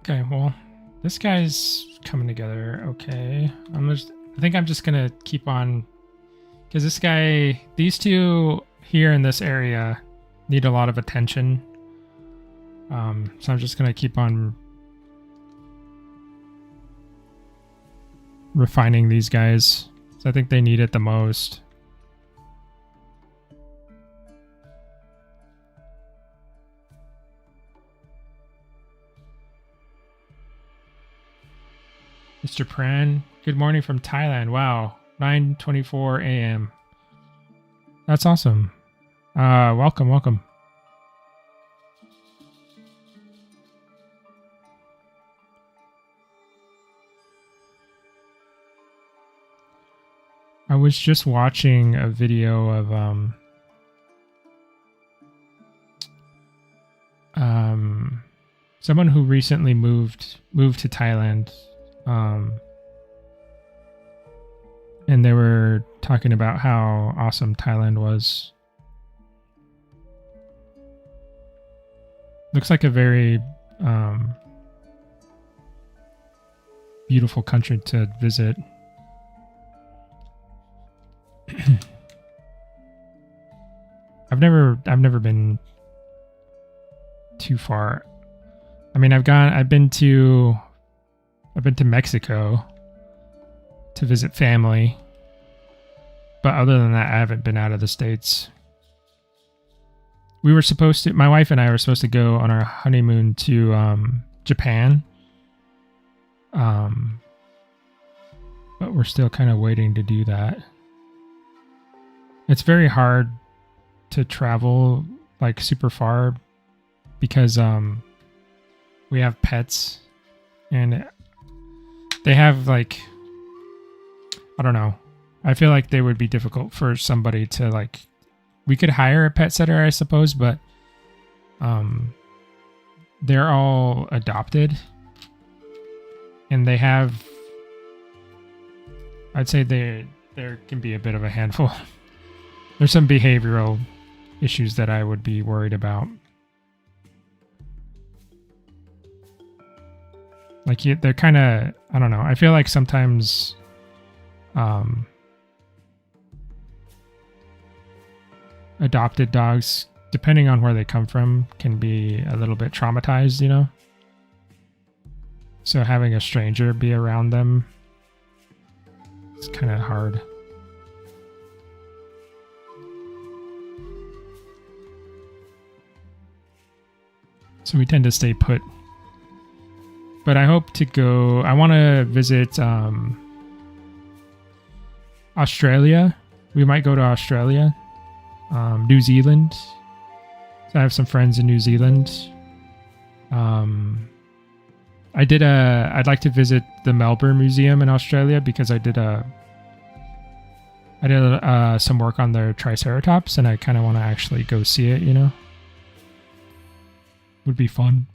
Okay, well, this guy's coming together. Okay, I think I'm just gonna keep on, because these two here in this area need a lot of attention. So I'm just gonna keep on refining these guys. So I think they need it the most. Mr. Pran, good morning from Thailand. Wow, 9:24 a.m. That's awesome. Welcome, welcome. I was just watching a video of someone who recently moved to Thailand, and they were talking about how awesome Thailand was. Looks like a very beautiful country to visit. I've never been too far. I mean, I've been to Mexico to visit family, but other than that, I haven't been out of the States. My wife and I were supposed to go on our honeymoon to Japan, but we're still kind of waiting to do that. It's very hard to travel like super far because we have pets and they have like, I don't know. I feel like they would be difficult for somebody to like, we could hire a pet sitter, I suppose, but they're all adopted and they have, I'd say there can be a bit of a handful. There's some behavioral issues that I would be worried about. Like they're kind of, I don't know. I feel like sometimes adopted dogs, depending on where they come from, can be a little bit traumatized, you know? So having a stranger be around them is kind of hard. So we tend to stay put. But I hope to go, I want to visit Australia. We might go to Australia, New Zealand. So I have some friends in New Zealand. I'd like to visit the Melbourne Museum in Australia because I did some work on their Triceratops and I kind of want to actually go see it, you know? Would be fun.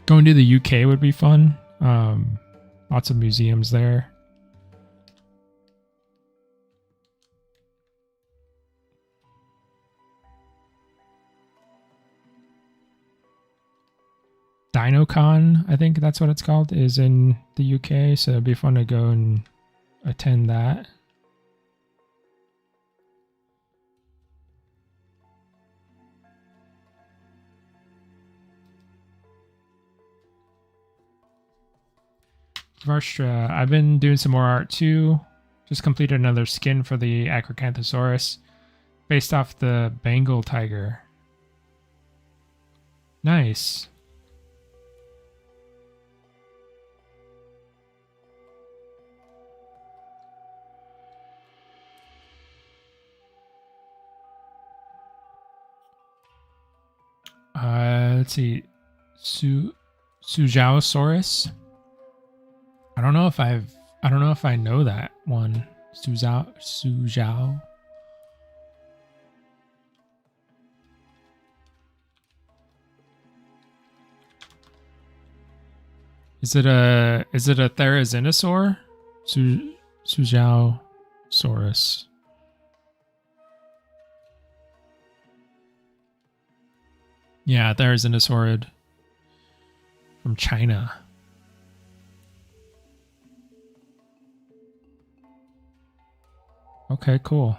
Going to the UK would be fun. Lots of museums there. DinoCon, I think that's what it's called, is in the UK, so it'd be fun to go and attend that. Varstra, I've been doing some more art too. Just completed another skin for the Acrocanthosaurus based off the Bengal tiger. Nice. Let's see. Sujaosaurus. I don't know if I know that one. Sujao. Is it a Therizinosaur? Sujao. Spinosaurus. Yeah, there's an Asaurid from China. Okay, cool.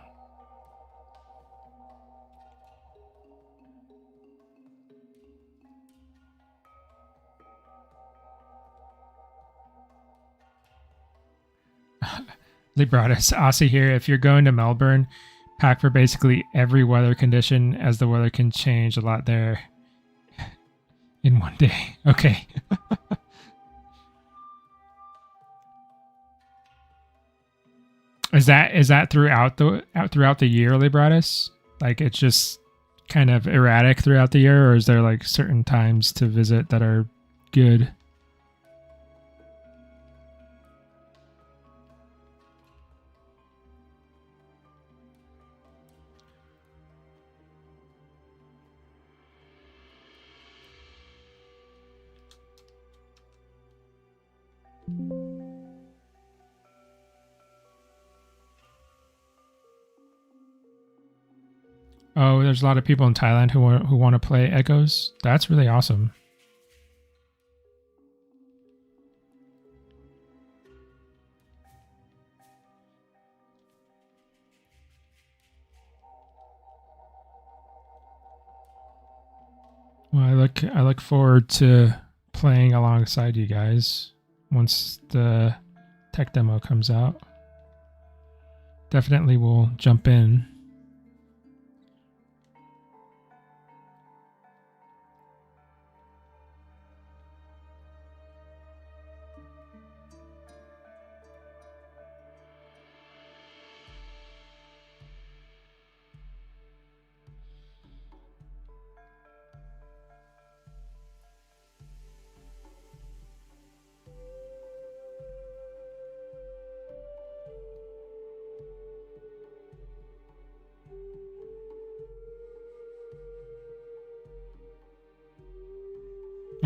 Libratus, Aussie here. If you're going to Melbourne, pack for basically every weather condition, as the weather can change a lot there in one day. Okay. Is that throughout the year, Libratus? Like it's just kind of erratic throughout the year, or is there like certain times to visit that are good? Oh, there's a lot of people in Thailand who want to play Echoes. That's really awesome. Well, I look forward to playing alongside you guys once the tech demo comes out. Definitely will jump in.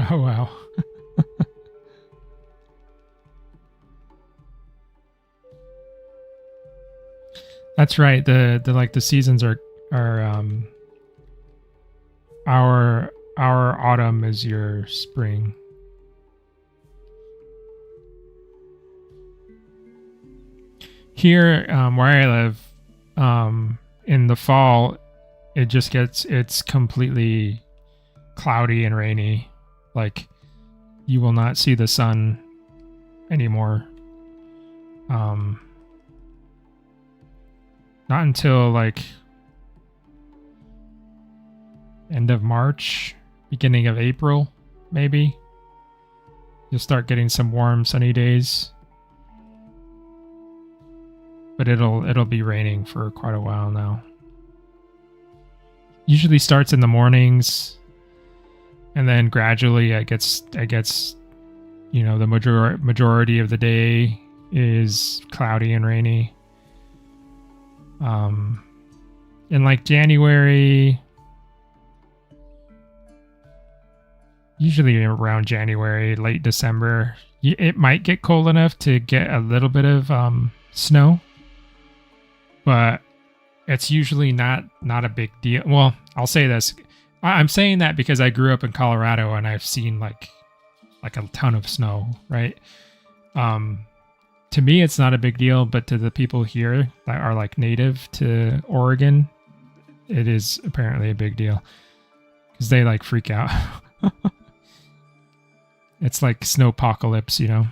Oh wow. That's right. The seasons are our autumn is your spring. Here, where I live, in the fall, it's completely cloudy and rainy. Like you will not see the sun anymore. Not until like end of March, beginning of April, maybe. You'll start getting some warm, sunny days. But it'll be raining for quite a while now. Usually starts in the mornings, and then gradually it gets you know, the majority of the day is cloudy and rainy. In like January, usually around January, late December, it might get cold enough to get a little bit of snow, but it's usually not a big deal. Well, I'll say this. I'm saying that because I grew up in Colorado and I've seen like a ton of snow, right? To me, it's not a big deal, but to the people here that are like native to Oregon, it is apparently a big deal because they like freak out. It's like snowpocalypse, you know?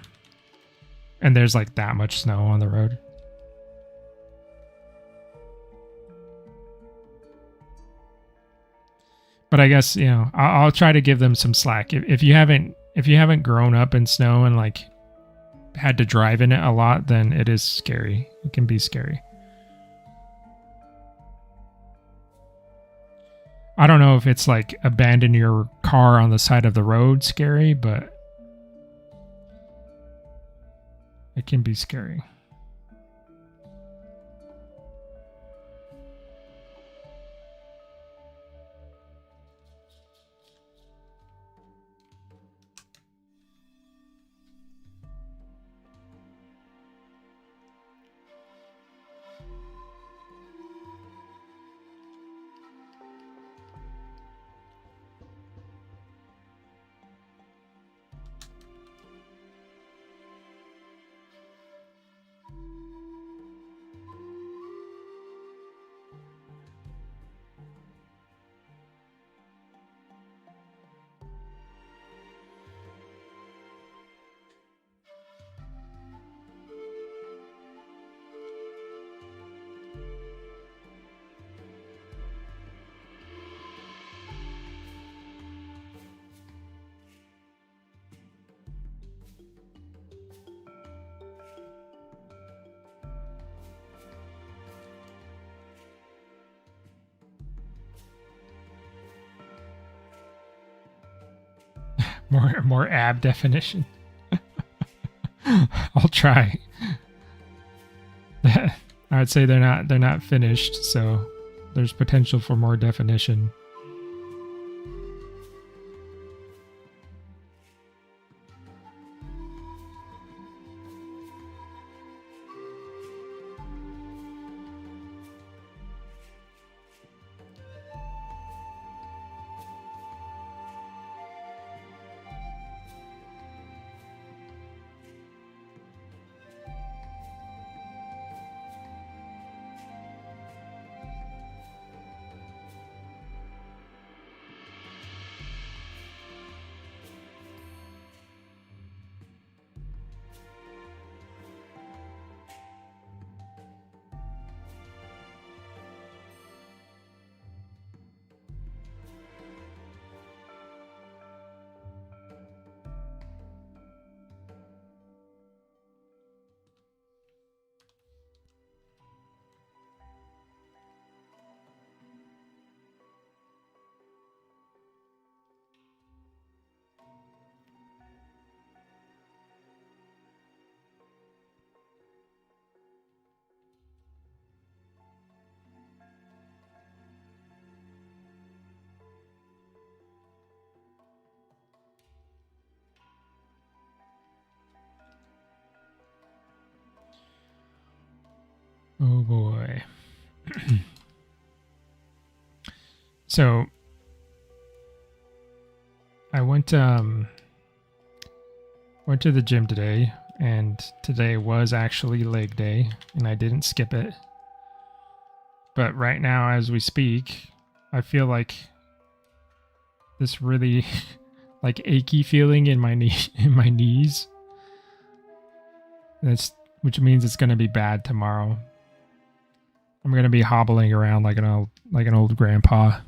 And there's like that much snow on the road. But I guess, you know, I'll try to give them some slack. If you haven't grown up in snow and like had to drive in it a lot, then it is scary. It can be scary. I don't know if it's like abandon your car on the side of the road scary, but it can be scary. More ab definition. I'll try. I would say they're not finished, so there's potential for more definition. Oh boy. So I went to the gym today, and today was actually leg day, and I didn't skip it. But right now, as we speak, I feel like this really like achy feeling in my knees. Which means it's going to be bad tomorrow. I'm going to be hobbling around like an old grandpa.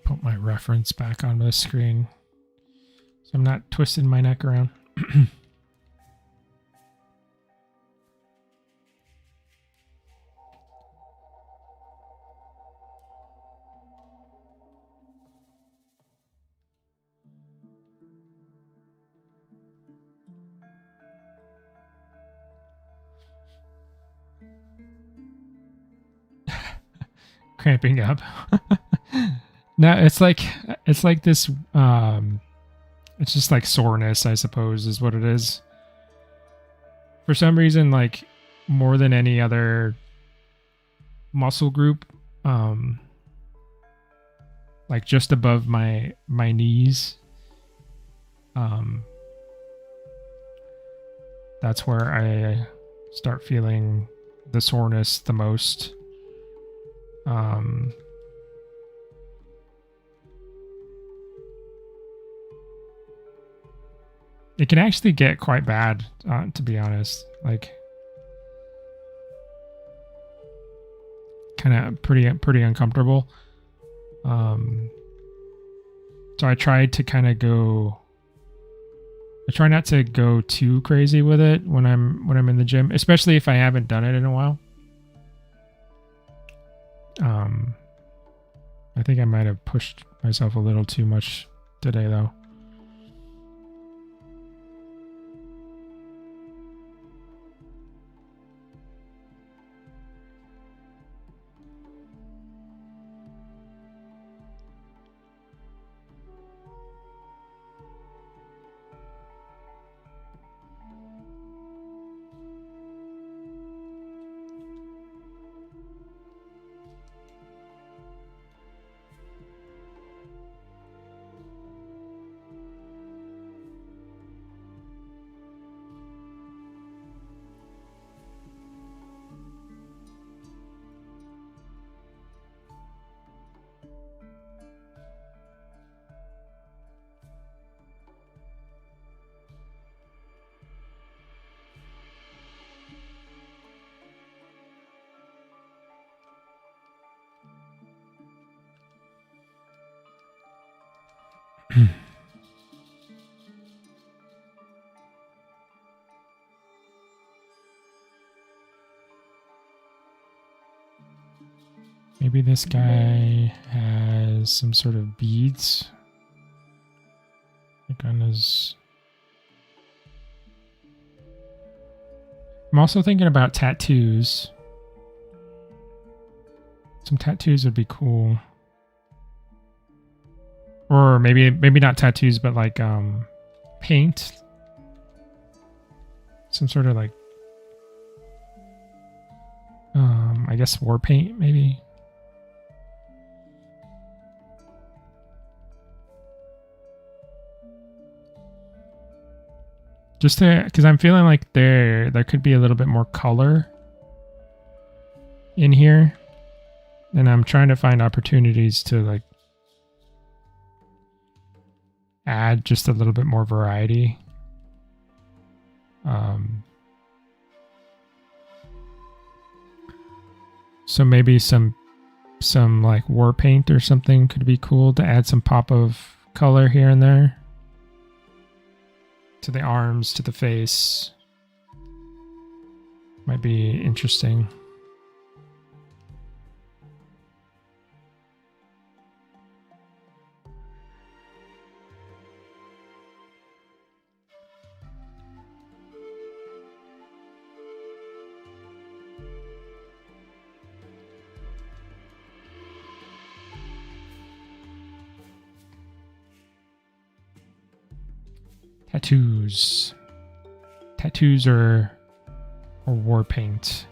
Put my reference back on the screen so I'm not twisting my neck around. Cramping up. No, it's like this it's just like soreness, I suppose, is what it is. For some reason, like more than any other muscle group, like just above my knees, that's where I start feeling the soreness the most. It can actually get quite bad, to be honest. Like, kind of pretty uncomfortable. So I tried to kind of go I try not to go too crazy with it when I'm in the gym, especially if I haven't done it in a while. I think I might have pushed myself a little too much today though. Maybe this guy has some sort of beads, like on his... I'm also thinking about tattoos. Some tattoos would be cool. Or maybe not tattoos, but like paint. Some sort of like I guess war paint maybe. Just to, because I'm feeling like there could be a little bit more color in here, and I'm trying to find opportunities to like add just a little bit more variety. So maybe some like war paint or something could be cool to add some pop of color here and there. To the arms, to the face. Might be interesting. Tattoos. Tattoos or war paint.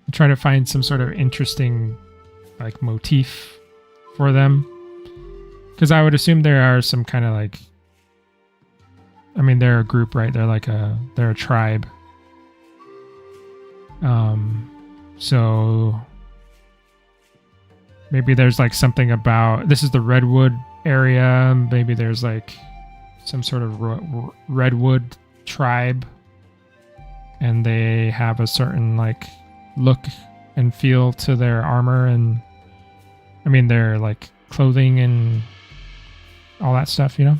I'm trying to find some sort of interesting like motif for them. Because I would assume there are some kind of like, I mean, they're a group, right? They're a tribe. So maybe there's like something about, this is the redwood area. Maybe there's like some sort of redwood tribe, and they have a certain like look and feel to their armor, and I mean their like clothing and all that stuff, you know?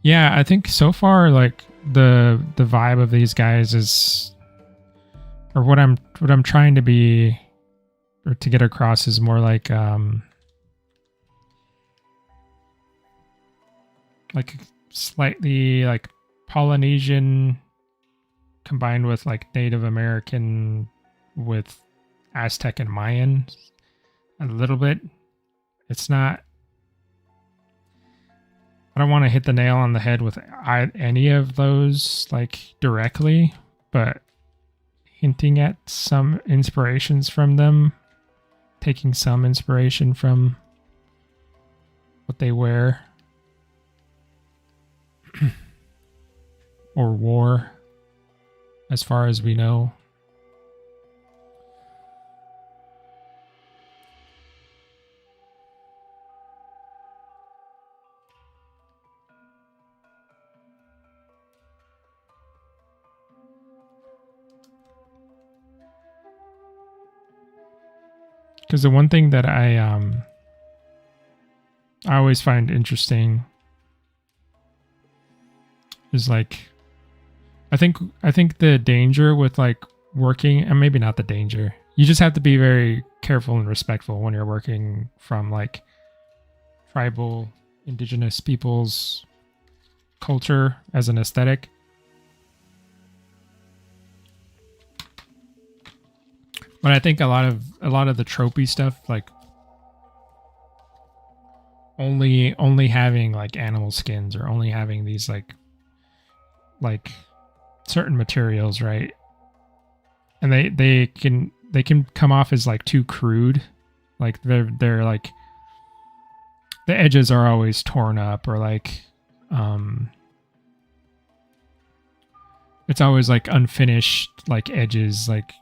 Yeah, I think so far like the vibe of these guys is, or what I'm trying to be or to get across is more like slightly like Polynesian combined with like Native American with Aztec and Mayan a little bit. It's not, I don't want to hit the nail on the head with any of those like directly, but hinting at some inspirations from them, taking some inspiration from what they wear or wore, as far as we know. Because the one thing that I always find interesting is like, I think the danger with like working, and maybe not the danger, you just have to be very careful and respectful when you're working from like tribal indigenous people's culture as an aesthetic. But I think a lot of the tropey stuff, like only having like animal skins or only having these like certain materials, right? And they can come off as like too crude. Like they're like the edges are always torn up, or like it's always like unfinished like edges, like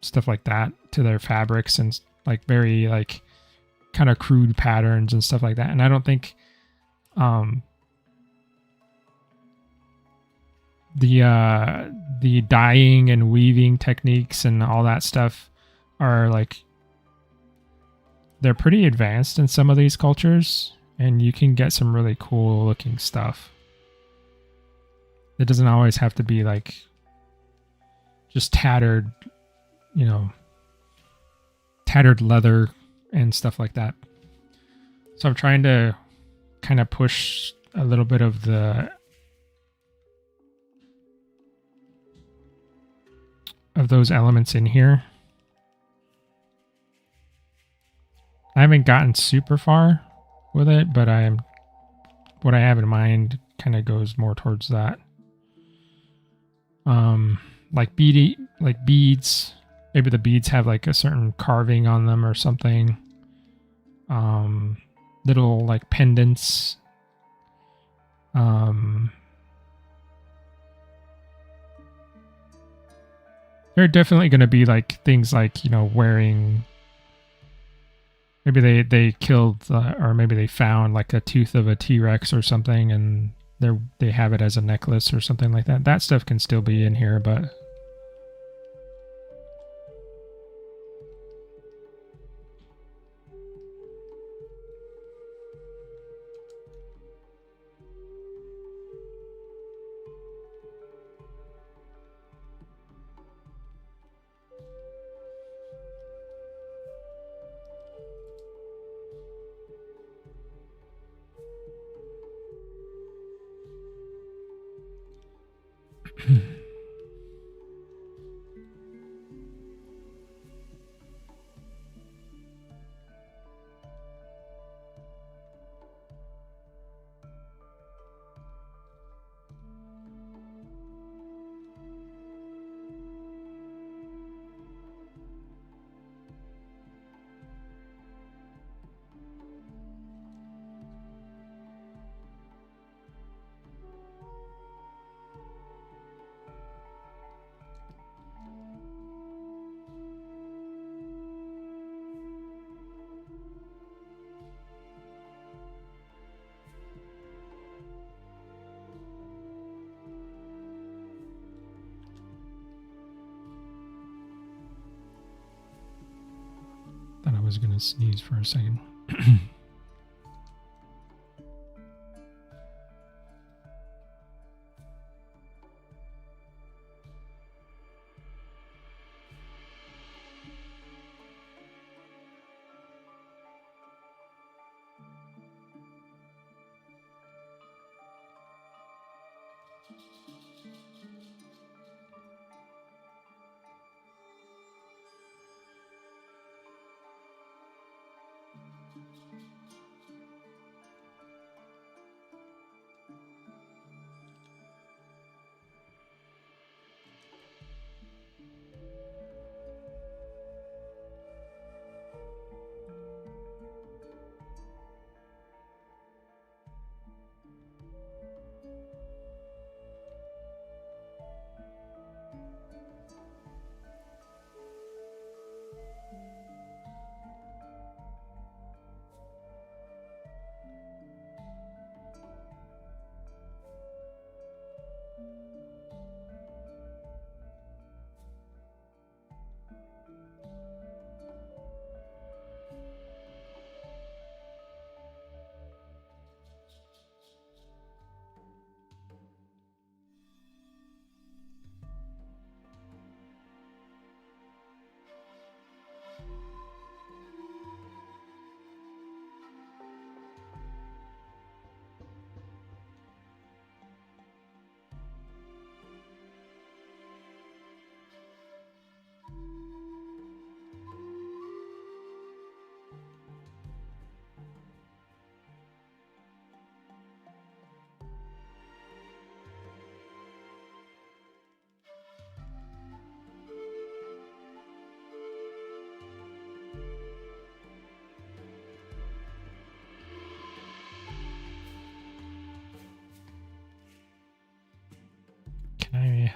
stuff like that to their fabrics, and like very like kind of crude patterns and stuff like that. And I don't think the dyeing and weaving techniques and all that stuff are like, they're pretty advanced in some of these cultures, and you can get some really cool looking stuff. It doesn't always have to be like just tattered, you know, tattered leather and stuff like that. So I'm trying to kind of push a little bit of those elements in here. I haven't gotten super far with it, but what I have in mind kind of goes more towards that. Like beads. Maybe the beads have like a certain carving on them or something. Little like pendants. They're definitely going to be like things like, you know, wearing. Maybe they killed or maybe they found like a tooth of a T-Rex or something, and they have it as a necklace or something like that. That stuff can still be in here, but thought I was going to sneeze for a second.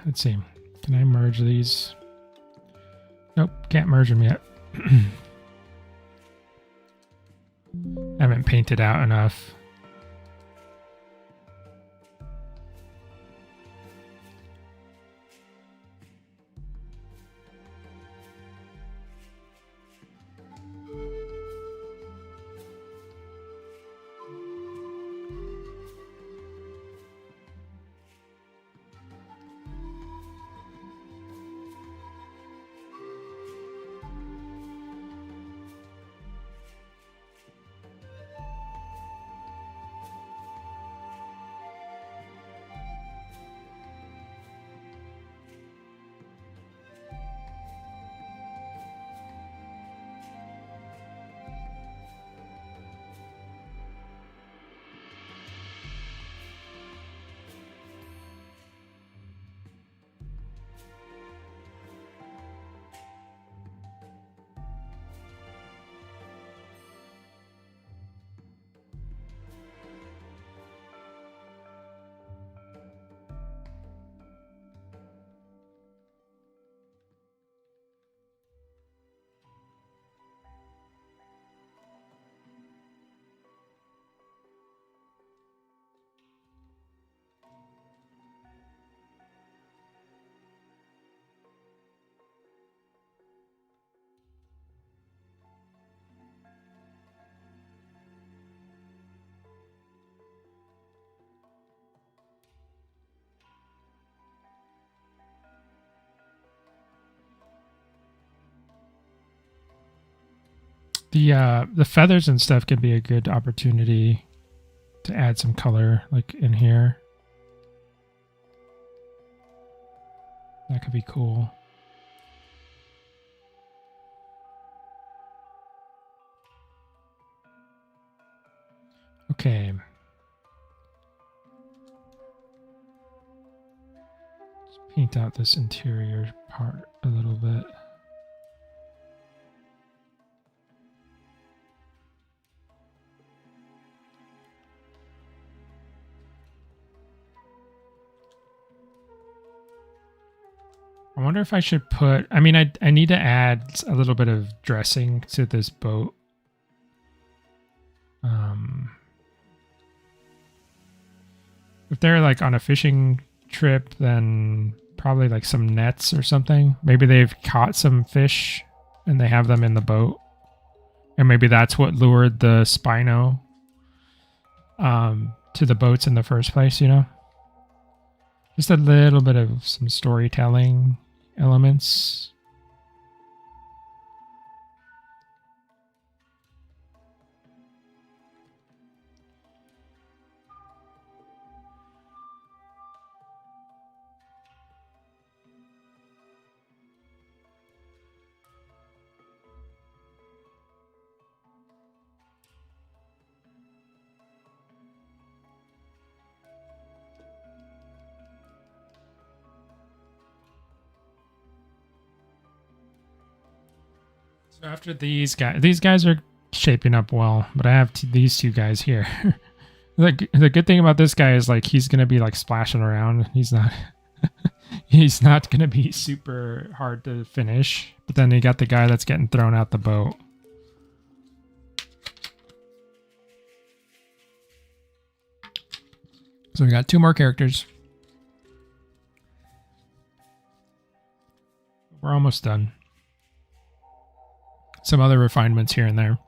let's see. Can I merge these? Nope, can't merge them yet. Haven't painted out enough. The feathers and stuff can be a good opportunity to add some color, like in here. That could be cool. Okay. Let's paint out this interior part a little bit. I wonder if I should put, I mean, I need to add a little bit of dressing to this boat. If they're like on a fishing trip, then probably like some nets or something. Maybe they've caught some fish and they have them in the boat. And maybe that's what lured the Spino to the boats in the first place, you know? Just a little bit of some storytelling elements. So after these guys are shaping up well, but I have these two guys here. The good thing about this guy is like he's gonna be like splashing around. He's not he's not gonna be super hard to finish. But then you got the guy that's getting thrown out the boat. So we got two more characters. We're almost done. Some other refinements here and there.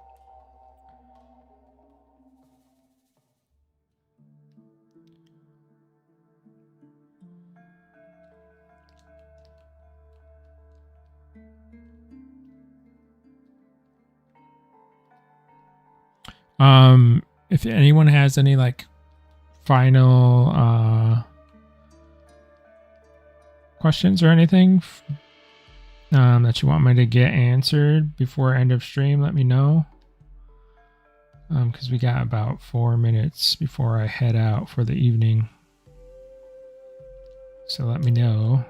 If anyone has any like final questions or anything that you want me to get answered before end of stream, let me know. Because we got about 4 minutes before I head out for the evening. So let me know.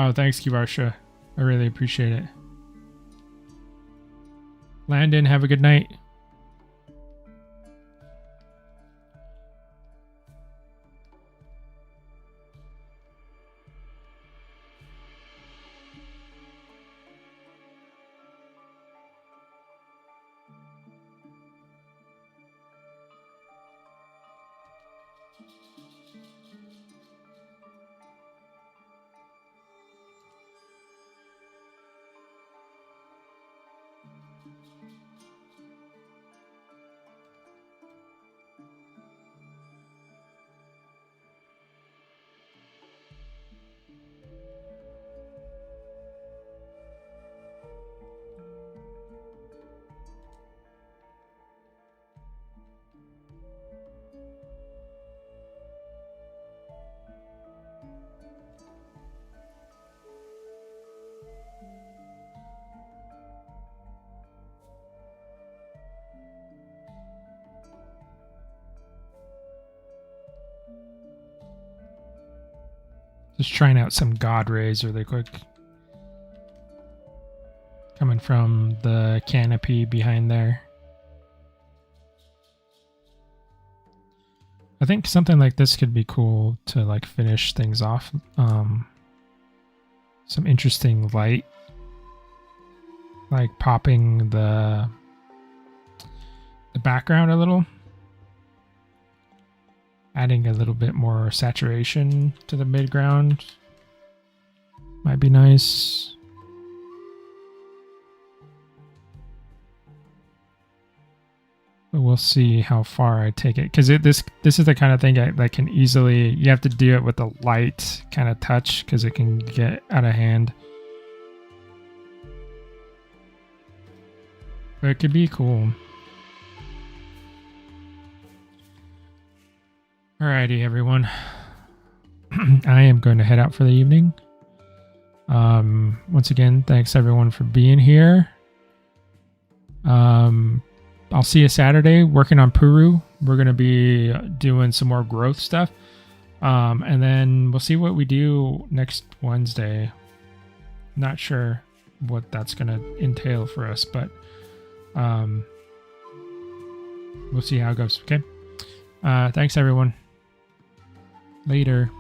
Oh, thanks, Kivarsha. I really appreciate it. Landon, have a good night. Just trying out some God rays really quick. Coming from the canopy behind there. I think something like this could be cool to like finish things off. Some interesting light. Like popping the background a little. Adding a little bit more saturation to the midground might be nice. But we'll see how far I take it, because this is the kind of thing that can easily, you have to do it with a light kind of touch because it can get out of hand. But it could be cool. Alrighty, everyone. I am going to head out for the evening. Once again, thanks everyone for being here. I'll see you Saturday working on Puru. We're going to be doing some more growth stuff. And then we'll see what we do next Wednesday. Not sure what that's going to entail for us, but we'll see how it goes. Okay. Thanks everyone. Later.